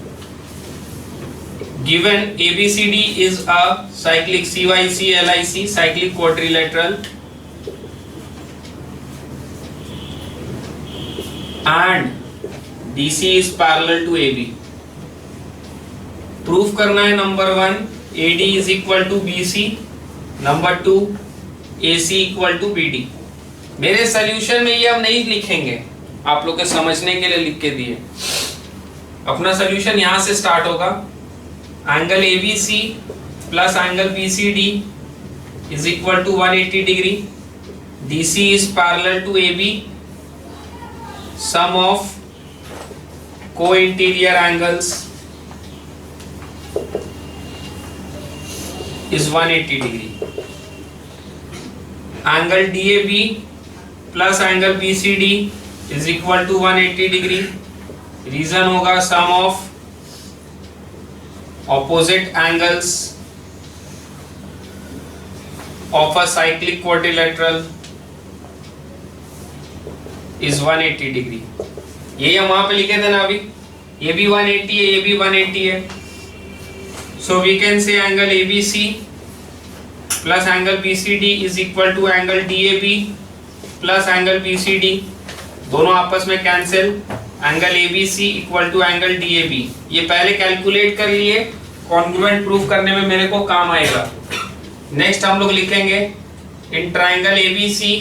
Speaker 1: Given ABCD is a cyclic CYC LIC cyclic quadrilateral and DC is parallel to AB। Proof करना है number 1 AD is equal to BC, number 2 AC equal to BD। मेरे सोल्यूशन में ये हम नहीं लिखेंगे, आप लोग के समझने के लिए लिख के दिए। अपना सोल्यूशन यहां से स्टार्ट होगा, angle ABC plus angle BCD is equal to 180 degree, DC is parallel to AB, sum of co-interior angles is 180 degree। Angle DAB plus angle BCD is equal to 180 degree। Reason होगा sum of opposite angles of a cyclic quadrilateral is 180 degree. यही हम वहां पे लिखे थे ना अभी, ये भी 180 है, ये भी 180 है। So we can say angle ABC plus angle BCD is equal to angle DAB plus angle BCD, दोनों आपस में cancel, angle ABC equal to angle DAB। ये पहले कैलकुलेट कर लिए, कॉन्ग्रुएंट प्रूफ करने में मेरे को काम आएगा। नेक्स्ट हम लोग लिखेंगे in triangle ABC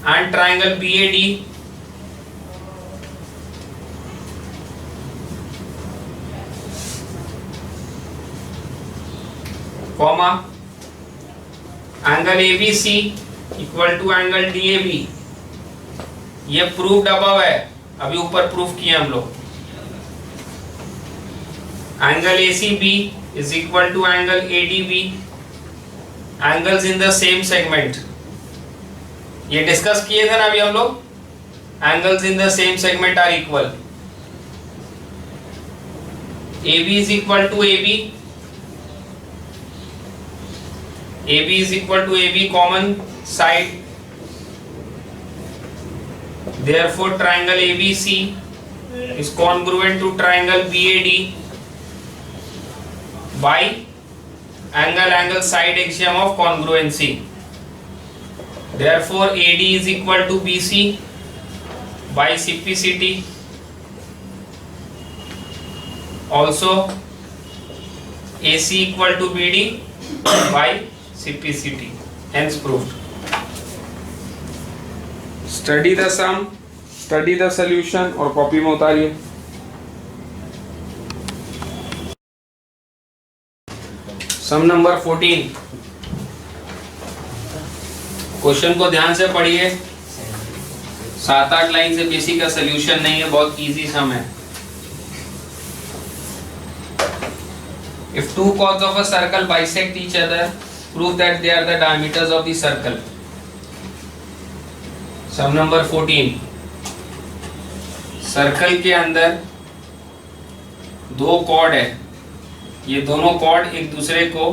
Speaker 1: and triangle BAD comma angle ABC equal to angle DAB। ये प्रूव्ड अबव है, अभी ऊपर प्रूफ किए हम लोग। Angle ACB is equal to angle ADB, angles in the same segment। ये डिस्कस किए थे ना अभी हम लोग, angles in the same segment are equal. AB is equal to AB, AB is equal to AB common side, therefore triangle ABC is congruent to triangle BAD by angle side axiom of congruency। Therefore AD is equal to BC by CPCT, also AC equal to BD by CPCT, hence proved। Study the sum, study the solution और copy में उतारिए। सम number 14, question को ध्यान से पढ़िए, 7-8 line से basic का solution नहीं है, बहुत इजी सम है। If two chords of a circle bisect each other, prove that they are the diameters of the circle। Sum number 14, circle के अंदर दो कॉर्ड है, ये दोनों कॉर्ड एक दूसरे को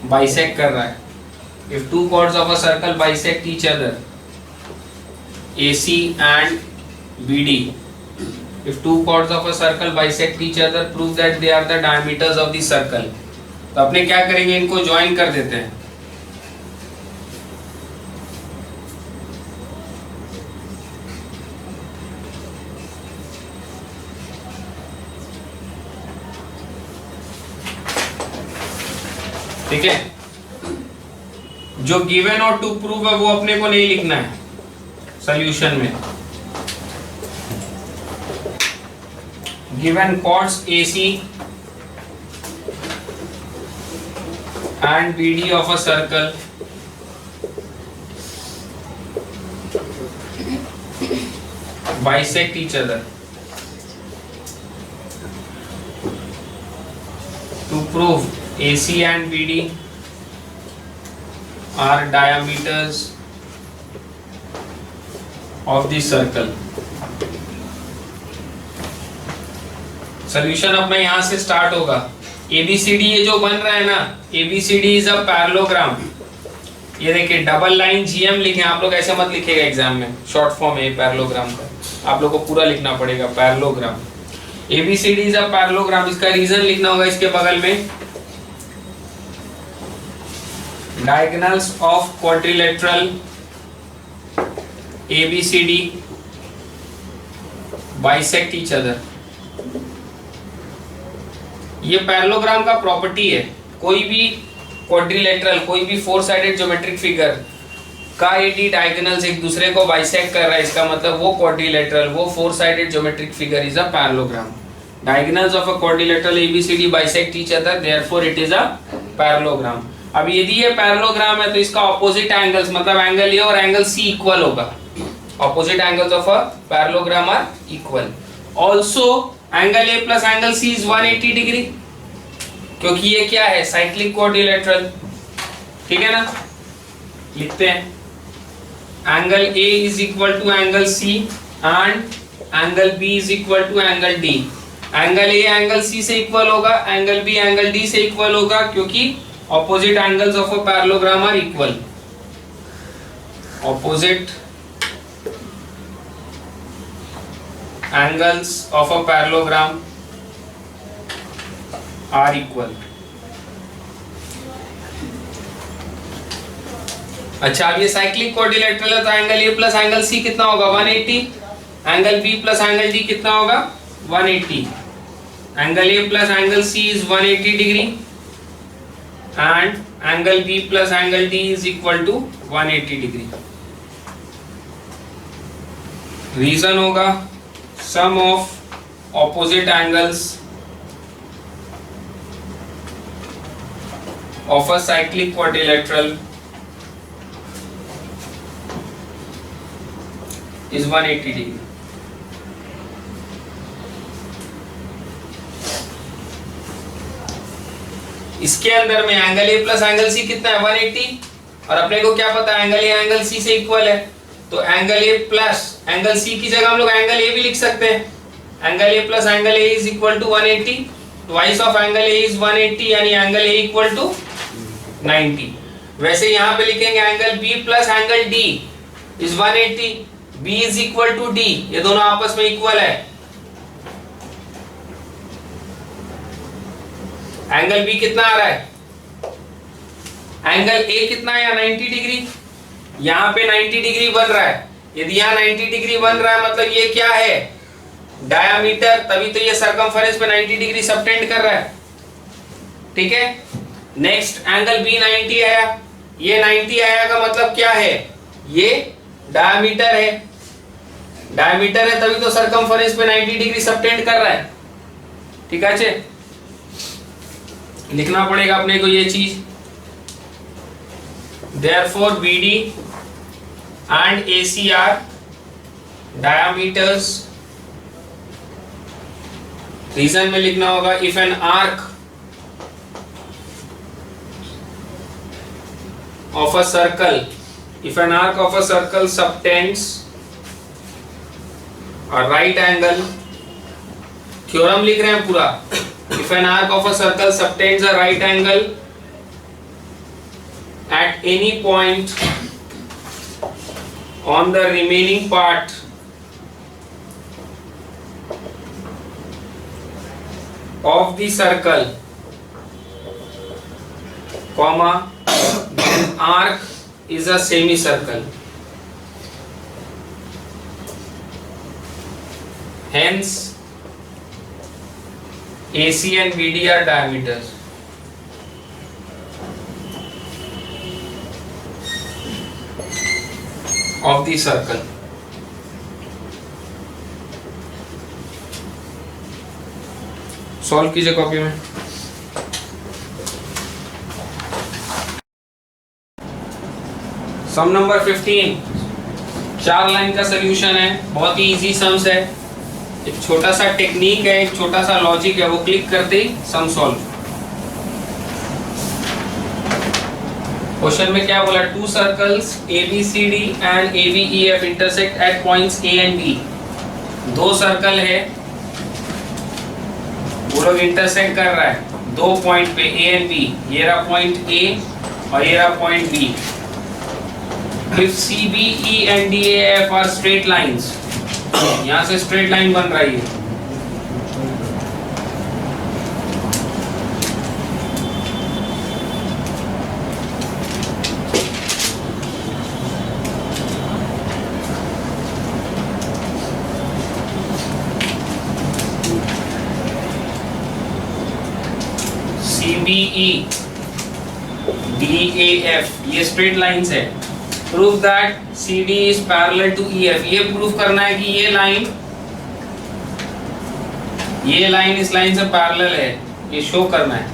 Speaker 1: बाइसेक्ट कर रहा है. If two chords of a circle bisect each other, AC and BD. If two chords of a circle bisect each other, prove that they are the diameters of the circle. तो अपने क्या करेंगे, इनको join कर देते हैं. ठीक है, जो गिवन और टू प्रूव है वो अपने को नहीं लिखना है सॉल्यूशन में. Given chords AC and BD of a circle bisect each other. To prove AC and BD are diameters of the circle. Solution अपना यहां से स्टार्ट होगा. ABCD ये जो बन रहा है ना, ABCD इज अ पैरेललोग्राम. ये देखिए डबल लाइन GM लिखे, आप लोग ऐसे मत लिखेगा एग्जाम में, शॉर्ट फॉर्म है पैरेललोग्राम का, आप लोग को पूरा लिखना पड़ेगा parallelogram. ABCD is a parallelogram. इसका रीजन लिखना होगा इसके बगल में. Diagonals of quadrilateral ABCD bisect each other. ये पैरेललोग्राम का प्रॉपर्टी है. कोई भी क्वाड्रिलेटरल, कोई भी फोर साइडेड ज्योमेट्रिक फिगर का एडी डायगोनल्स एक दूसरे को बाइसेक्ट कर रहा है, इसका मतलब वो क्वाड्रिलेटरल, वो four sided geometric figure is a parallelogram. Diagonals of a quadrilateral ABCD bisect each other, therefore it is a parallelogram. अब यदि ये पैरेललोग्राम है तो इसका ऑपोजिट एंगल्स, मतलब एंगल ए और एंगल सी इक्वल होगा. Opposite angles of a parallelogram are equal. Also angle A plus angle C is 180 degree, क्योंकि ये क्या है, साइक्लिक क्वाड्रिलेटरल. ठीक है ना, लिखते हैं angle A is equal to angle C and angle B is equal to angle D. Angle A angle C से इक्वल होगा, एंगल बी एंगल डी से इक्वल होगा, क्योंकि opposite angles of a parallelogram are equal. Opposite angles of a parallelogram are equal. अच्छा, अब ये cyclic quadrilateral है तो angle A plus angle C कितना होगा 180, angle B plus angle D कितना होगा 180. Angle A plus angle C is 180 degree and angle B plus angle D is equal to 180 degree. Reason होगा sum of opposite angles of a cyclic quadrilateral is 180 degree. इसके अंदर में angle A plus angle C कितना है 180, और अपने को क्या पता है एंगल ए एंगल सी से इक्वल है, तो angle A plus angle C की जगह हम लोग एंगल ए भी लिख सकते हैं. Angle A plus angle A is equal to 180, twice of angle A is 180, यानी एंगल ए इक्वल टू 90. वैसे यहाँ पे लिखेंगे angle B plus angle D is 180, B is equal to D, ये दोनों आपस में इक्वल है. एंगल बी कितना आ रहा है, एंगल ए कितना है 90 डिग्री, यहाँ पे 90 डिग्री बन रहा है. यदि यहाँ 90 डिग्री बन रहा है मतलब ये क्या है, डायामीटर, तभी तो ये सर्कमफरेंस पे 90 डिग्री सबटेंड कर रहा है. ठीक है, नेक्स्ट एंगल बी 90 आया, ये 90 आया का मतलब क्या है, ये डायामीटर है. डायामीटर है तभी तो सर्कमफरेंस पे 90 डिग्री सबटेंड कर रहा है. ठीक है, लिखना पड़ेगा अपने को ये चीज. Therefore BD and AC are diameters. Reason में लिखना होगा if an arc of a circle subtends a right angle, theorem लिख रहे हैं पूरा. If If an arc of a circle subtends a right angle at any point on the remaining part of the circle, comma, then arc is a semicircle. Hence, AC and BD are diameters. Of the circle. Solve कीजिए copy में. Sum number 15, 4 line का solution है, बहुत ही easy sums है. एक छोटा सा technique है, एक छोटा सा लॉजिक है, वो क्लिक करते ही सम सॉल्व. क्वेश्चन में क्या बोला? 2 circles ABCD and ABEF intersect at points A and B. 2 circle है, वो लोग इंटरसेक्ट कर रहा है 2 पॉइंट पे A एंड B. ये रहा पॉइंट A और ये रहा point B. If CBE and DAF are straight lines, यहाँ से स्ट्रेट लाइन बन रही है. CBE DAF ये स्ट्रेट लाइंस है. Prove that CD is parallel to EF. ये प्रूफ करना है कि ये लाइन इस लाइन से पैरेलल है, ये शो करना है.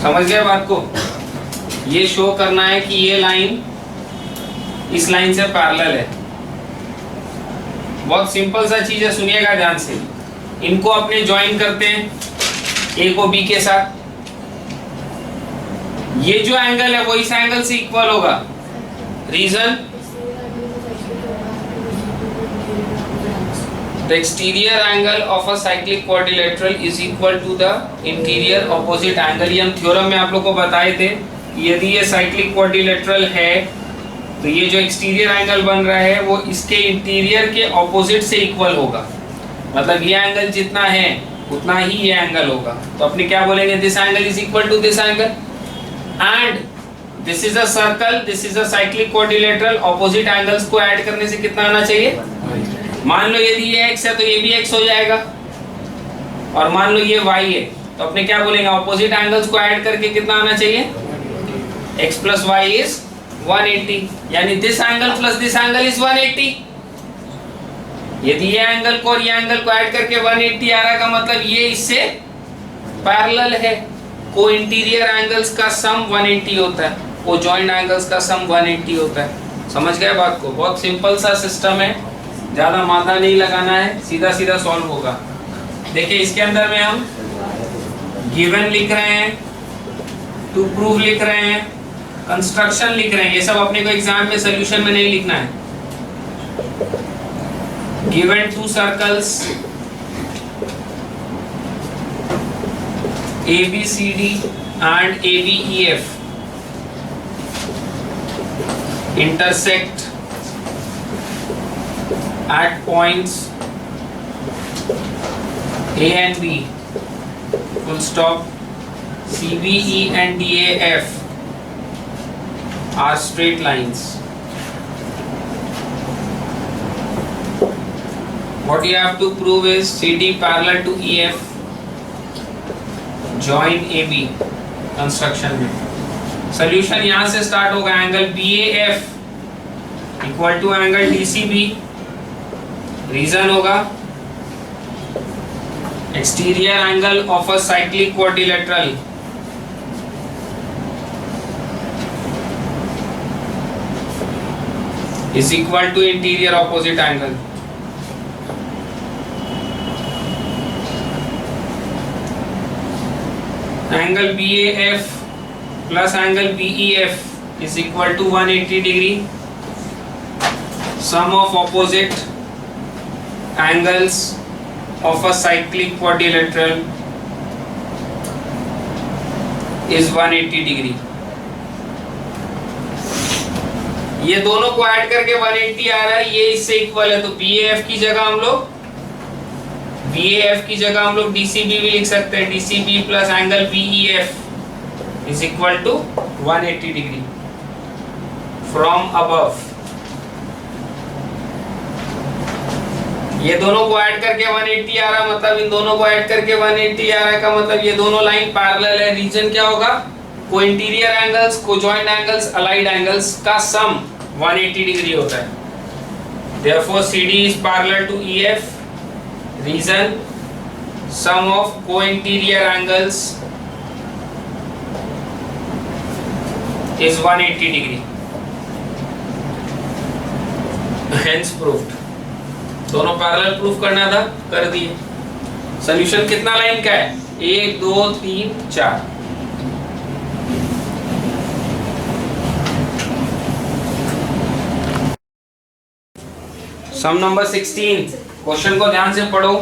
Speaker 1: समझ गए बात को? ये शो करना है कि ये लाइन इस लाइन से पैरेलल है. बहुत सिंपल सा चीज है, सुनिएगा ध्यान से. इनको अपने ज्वाइन करते हैं A को B के साथ. ये जो एंगल है वो इस एंगल से इक्वल होगा. Reason? The exterior angle of a cyclic quadrilateral is equal to the interior opposite angle. ये हम थ्योरम में आप लोग को बताए थे. यदि ये साइक्लिक क्वाड्रिलेटरल है तो ये जो एक्सटीरियर एंगल बन रहा है वो इसके इंटीरियर के ऑपोजिट से इक्वल होगा. मतलब ये एंगल जितना है उतना ही ये एंगल होगा. तो अपने क्या बोलेंगे? This angle is equal to this angle. And this is a circle, this is a cyclic quadrilateral. Opposite angles को ऐड करने से कितना आना चाहिए? मान लो यदि ये x है तो ये भी x हो जाएगा, और मान लो ये y है तो अपने क्या बोलेंगे? ऑपोजिट एंगल्स को ऐड करके कितना आना चाहिए? x plus y is 180. यानी this angle plus this angle is 180. यदि ये एंगल को और ये एंगल को ऐड करके 180 आ रहा का मतलब ये इससे पैरेलल है. को इंटीरियर एंगल्स का सम 180 होता है, को जॉइंट एंगल्स का सम 180 होता है. समझ गए बात को? बहुत सिंपल सा सिस्टम है, ज्यादा माथा नहीं लगाना है, सीधा सीधा सॉल्व होगा. देखिए इसके अंदर में हम गिवन लिख रहे हैं, टू प्रूव लिख रहे हैं, कंस्ट्रक्शन लिख रहे हैं. ये सब अपने को एग्जाम में सोल्यूशन में नहीं लिखना है. Given 2 circles ABCD and ABEF intersect at points A and B, full stop. CBE and DAF are straight lines. What you have to prove is CD parallel to EF, join AB. Construction में solution यहां से start होगा. Angle BAF equal to angle DCB. Reason होगा exterior angle of a cyclic quadrilateral is equal to interior opposite angle. Angle BAF plus angle BEF is equal to 180 degree. Sum of opposite angles of a cyclic quadrilateral is 180 degree. ये दोनों को add करके 180 आ रहा है, ये इससे equal है, तो BAF की जगह हम लोग DCB भी लिख सकते हैं, DCB plus angle BEF is equal to 180 degree from above. ये दोनों को ऐड करके 180 आ रहा है, मतलब इन दोनों को ऐड करके 180 आ रहा है का मतलब ये दोनों लाइन पैरेलल है। रीजन क्या होगा? को इंटीरियर एंगल्स, को जॉइंट एंगल्स, अलाइड एंगल्स का सम 180 डिग्री होता है। Therefore CD is parallel to EF. Reason sum of co-interior angles is 180 degree. Hence proved. दोनों पैरेलल प्रूफ करना था, कर दिए। सॉल्यूशन कितना लाइन का है? 1 2 3 4। सम नंबर 16, क्वेश्चन को ध्यान से पढ़ो।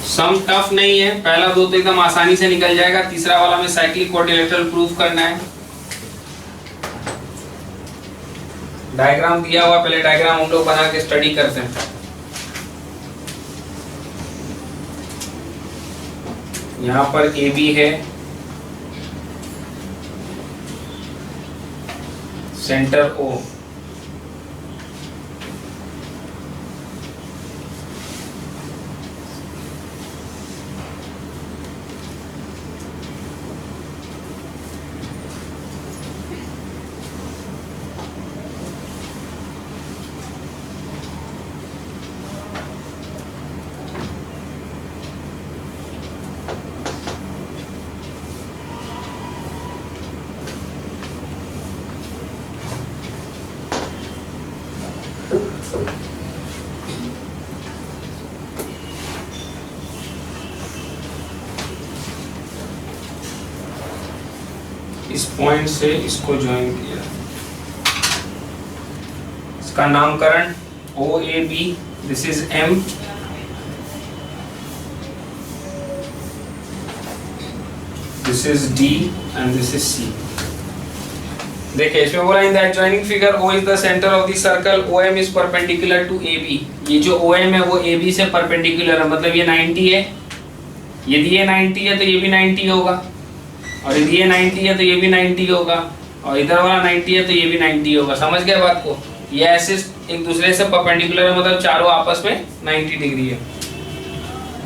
Speaker 1: सम टफ नहीं है, पहला दो तो एकदम आसानी से निकल जाएगा, तीसरा वाला में साइक्लिक क्वाड्रिलेटरल प्रूफ करना है। डायग्राम दिया हुआ, पहले डायग्राम हम लोग बना के स्टडी करते हैं। यहाँ पर AB है, सेंटर O, इस पॉइंट से इसको ज्वाइन किया, इसका नामकरण OAB, this is M, this is D and this is C। देखिए इसमें बोला in the adjoining figure O is the centre of the circle, OM is perpendicular to AB। ये जो OM है वो AB से परपेंडिकुलर है, मतलब ये 90 है। यदि ये 90 है तो ये भी 90 होगा, और यदि ये 90 है तो ये भी 90 होगा, और इधर वाला 90 है तो ये भी 90 होगा। समझ गए बात को? ये ऐसे एक दूसरे से परपेंडिकुलर है, मतलब चारों आपस में 90 डिग्री है।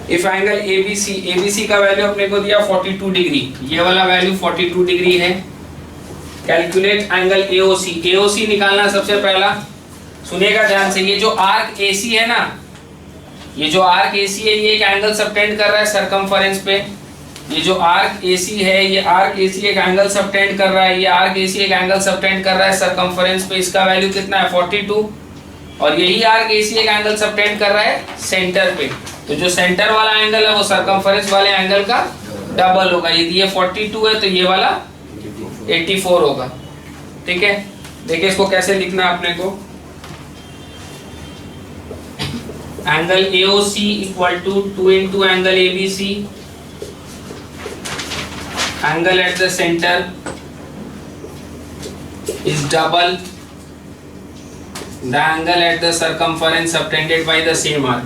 Speaker 1: इफ एंगल ABC का वैल्यू अपने को दिया 42 डिग्री, ये वाला वैल्यू 42 डिग्री है। कैलकुलेट एंगल AOC निकालना सबसे पहला। सुनिएगा ध्यान से, ये जो आर्क AC है ना, ये जो आर्क AC है ये एक एंगल सबटेंड कर रहा है सरकमफेरेंस पे। ये जो आर्क AC है, ये आर्क AC एक एंगल सबटेंड कर रहा है, ये आर्क AC एक एंगल सबटेंड कर रहा है सरकमफेरेंस पे। इसका वैल्यू कितना है? 42। और यही आर्क AC एक एंगल सबटेंड कर रहा है सेंटर पे। तो जो सेंटर वाला एंगल है वो सरकमफेरेंस वाले एंगल का डबल होगा। यदि ये 42 है तो ये वाला 84 होगा। ठीक है, देखिए इसको कैसे लिखना है अपने को। Angle AOC equal to 2 into angle ABC, angle at the center is double the angle at the circumference subtended by the same arc।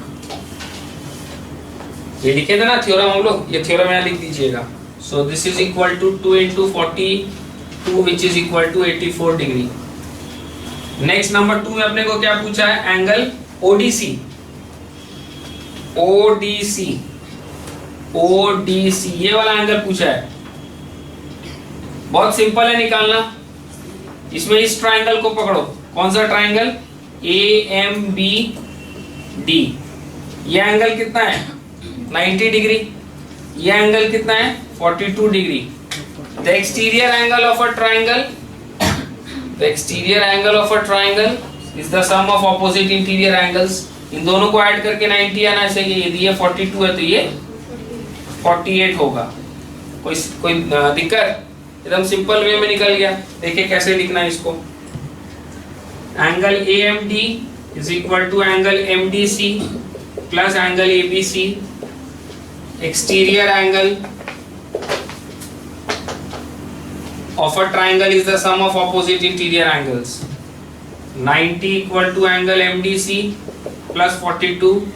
Speaker 1: ये लिखे थे ना थ्योरम हम लोग, ये थ्योरम यहाँ लिख दीजिएगा। so this is equal to 2 into 42 which is equal to 84 degree. Next number 2 में अपने को क्या पूछा है? एंगल ODC ये वाला एंगल पूछा है। बहुत सिंपल है निकालना। इसमें इस ट्राइंगल को पकड़ो। कौन सा ट्राइंगल? AMBD। ये एंगल कितना है? 90 डिग्री। ये एंगल कितना है? 42 degree. The exterior angle of a triangle is the sum of opposite interior angles. इन दोनों को ऐड करके 90 आना चाहिए। यदि ये 42 है तो ये 48 होगा। कोई दिक्कत? एकदम सिंपल वे में निकल गया। देखिए कैसे लिखना है इसको। Angle AMD is equal to angle MDC plus angle ABC. Exterior angle of a triangle is the sum of opposite interior angles. 90 equal to angle MDC plus 42.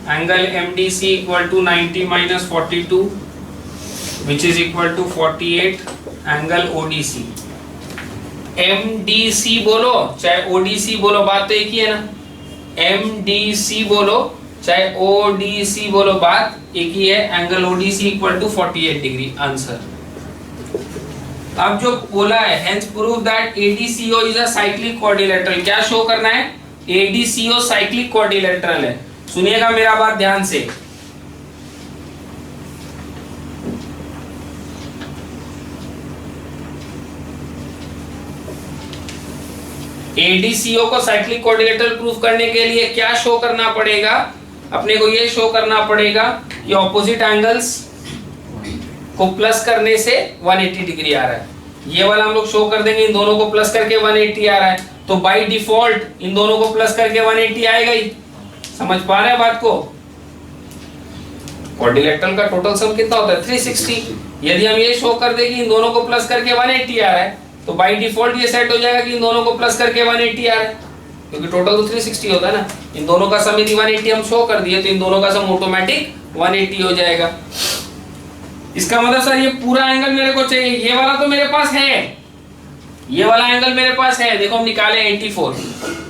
Speaker 1: Angle MDC equal to 90 minus 42, which is equal to 48. Angle ODC. MDC बोलो चाहे ODC बोलो, बात तो एक ही है ना। MDC बोलो चाहे ODC बोलो, बात एक ही है। Angle ODC equal to 48 degree. Answer. अब जो बोला है hence prove that ADCO is a cyclic quadrilateral, क्या शो करना है? ADCO cyclic quadrilateral है। सुनिएगा मेरा बात ध्यान से। ADCO को साइक्लिक क्वाड्रिलेटरल प्रूफ करने के लिए क्या शो करना पड़ेगा? अपने को ये शो करना पड़ेगा कि ऑपोजिट एंगल्स को प्लस करने से 180 डिग्री आ रहा है। ये वाला हम लोग शो कर देंगे, इन दोनों को प्लस करके 180 आ रहा है, तो बाय डिफॉल्ट इन दोनों को प्लस करके 180 आएगा ही। समझ पा रहे हैं बात को? क्वाड्रिलेटरल का टोटल सम कितना होता है? 360। यदि हम ये शो कर दे कि इन दोनों को प्लस करके 180 आ रहा है, तो बाय डिफॉल्ट ये सेट हो जाएगा कि इन दोनों को प्लस करके 180 आ रहा है, क्योंकि टोटल तो 360 होता है ना। इन दोनों का सम यदि 180 हम शो कर दिए तो इन दोनों का सम ऑटोमेटिक 180 हो जाएगा। इसका मतलब सर ये पूरा एंगल मेरे को चाहिए, ये वाला तो मेरे पास है, ये वाला एंगल मेरे पास है, देखो हम निकाले 84।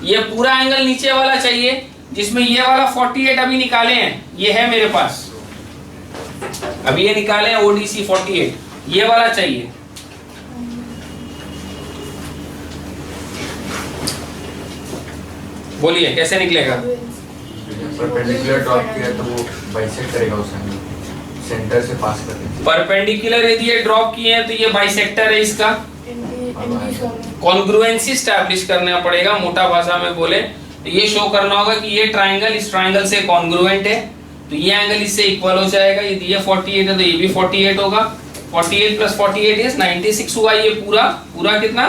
Speaker 1: ये पूरा एंगल नीचे वाला चाहिए जिसमें ये वाला 48 अभी निकाले हैं, ये है मेरे पास, अभी ये निकाले हैं ODC 48, ये वाला चाहिए। बोलिए कैसे निकलेगा?
Speaker 4: परपेंडिकुलर ड्रॉप किया तो वो बाइसेक्ट करेगा उस एंगल, सेंटर से पास करके।
Speaker 1: परपेंडिकुलर यदि ये ड्रॉप किए हैं तो ये बाइसेक्टर है, इसका कॉन्ग्रुएंसी स्टैब्लिश करना पड़ेगा। मोटा भाषा में बोले तो ये शो करना होगा कि ये ट्राइंगल इस ट्राइंगल से कॉन्ग्रुएंट है, तो ये एंगल इससे इक्वल हो जाएगा। यदि ये 48 है तो ये भी 48 होगा। 48 प्लस 48 इज 96 हुआ। ये पूरा पूरा कितना?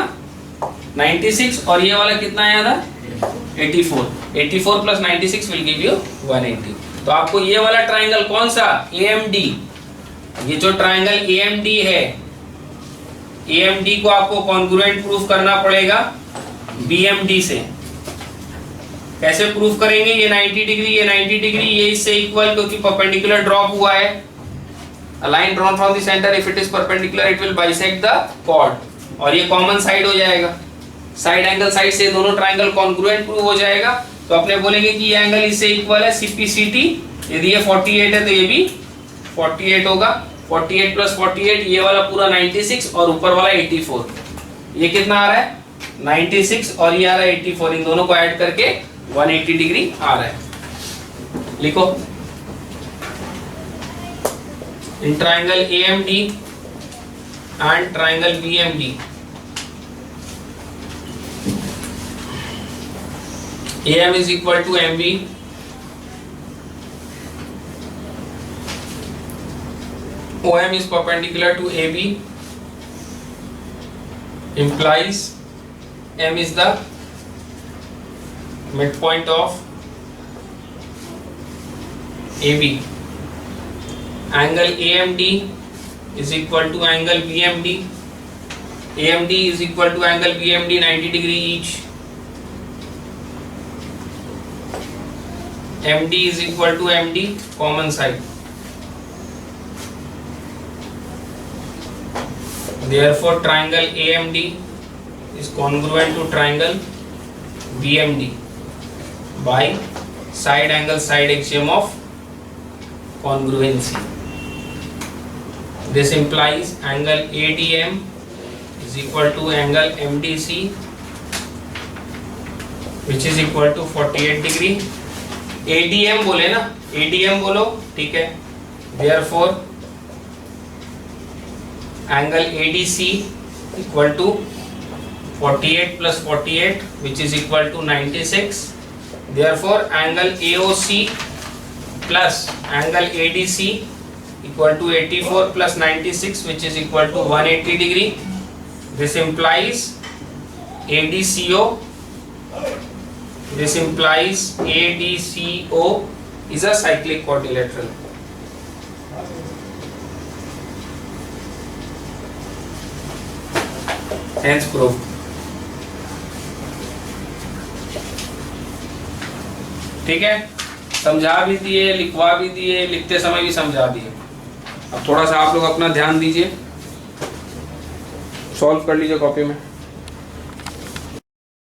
Speaker 1: 96। और ये वाला कितना आया था? 84। 84 प्लस 96 विल गिव यू 180। तो आपको ये वाला ट्राइंगल कौन सा? AMD। ये जो ट्राइंगल AMD है, AMD को आपको कॉन्ग्रुएंट प्रूफ करना पड़ेगा BMD से। कैसे प्रूफ करेंगे? ये 90 डिग्री, ये 90 डिग्री, ये इससे इक्वल, क्योंकि परपेंडिकुलर ड्रॉप हुआ है। A line drawn from the center, if it is perpendicular, it will bisect the chord, और ये कॉमन साइड हो जाएगा। साइड एंगल साइड से दोनों ट्राइंगल कॉन्ग्रुएंट प्रूव हो जाएगा। तो अपने बोलेंगे कि ये एंगल इससे इक्वल है CPCT। यदि ये 48 है तो ये भी 48 होगा। 48 प्लस 48, ये वाला पूरा 96 और ऊपर वाला 84। ये कितना आ रहा है? 96 और ये आ रहा है 84। इन दोनों को ऐड करके 180 डिग्री आ रहा है। लिखो in triangle AMD and triangle BMD, AM is equal to MB, OM is perpendicular to AB, implies M is the midpoint of AB. Angle AMD is equal to angle BMD. AMD is equal to angle BMD 90 degree each. MD is equal to MD, common side. Therefore, triangle AMD is congruent to triangle BMD by side angle side axiom of congruency. This implies angle ADM is equal to angle MDC, which is equal to 48 degree. ADM बोले ना, ADM बोलो, ठीक है। Therefore, angle ADC equal to 48 plus 48, which is equal to 96. Therefore, angle AOC plus angle ADC equal to 84 plus 96, which is equal to 180 degree. This implies ADCO This implies ADCO is a cyclic quadrilateral. Hence proved. ठीक है, समझा भी दिए, लिखवा भी दिए, लिखते समय भी समझा दिए। अब थोड़ा सा आप लोग अपना ध्यान दीजिए, सॉल्व कर लीजिए कॉपी में।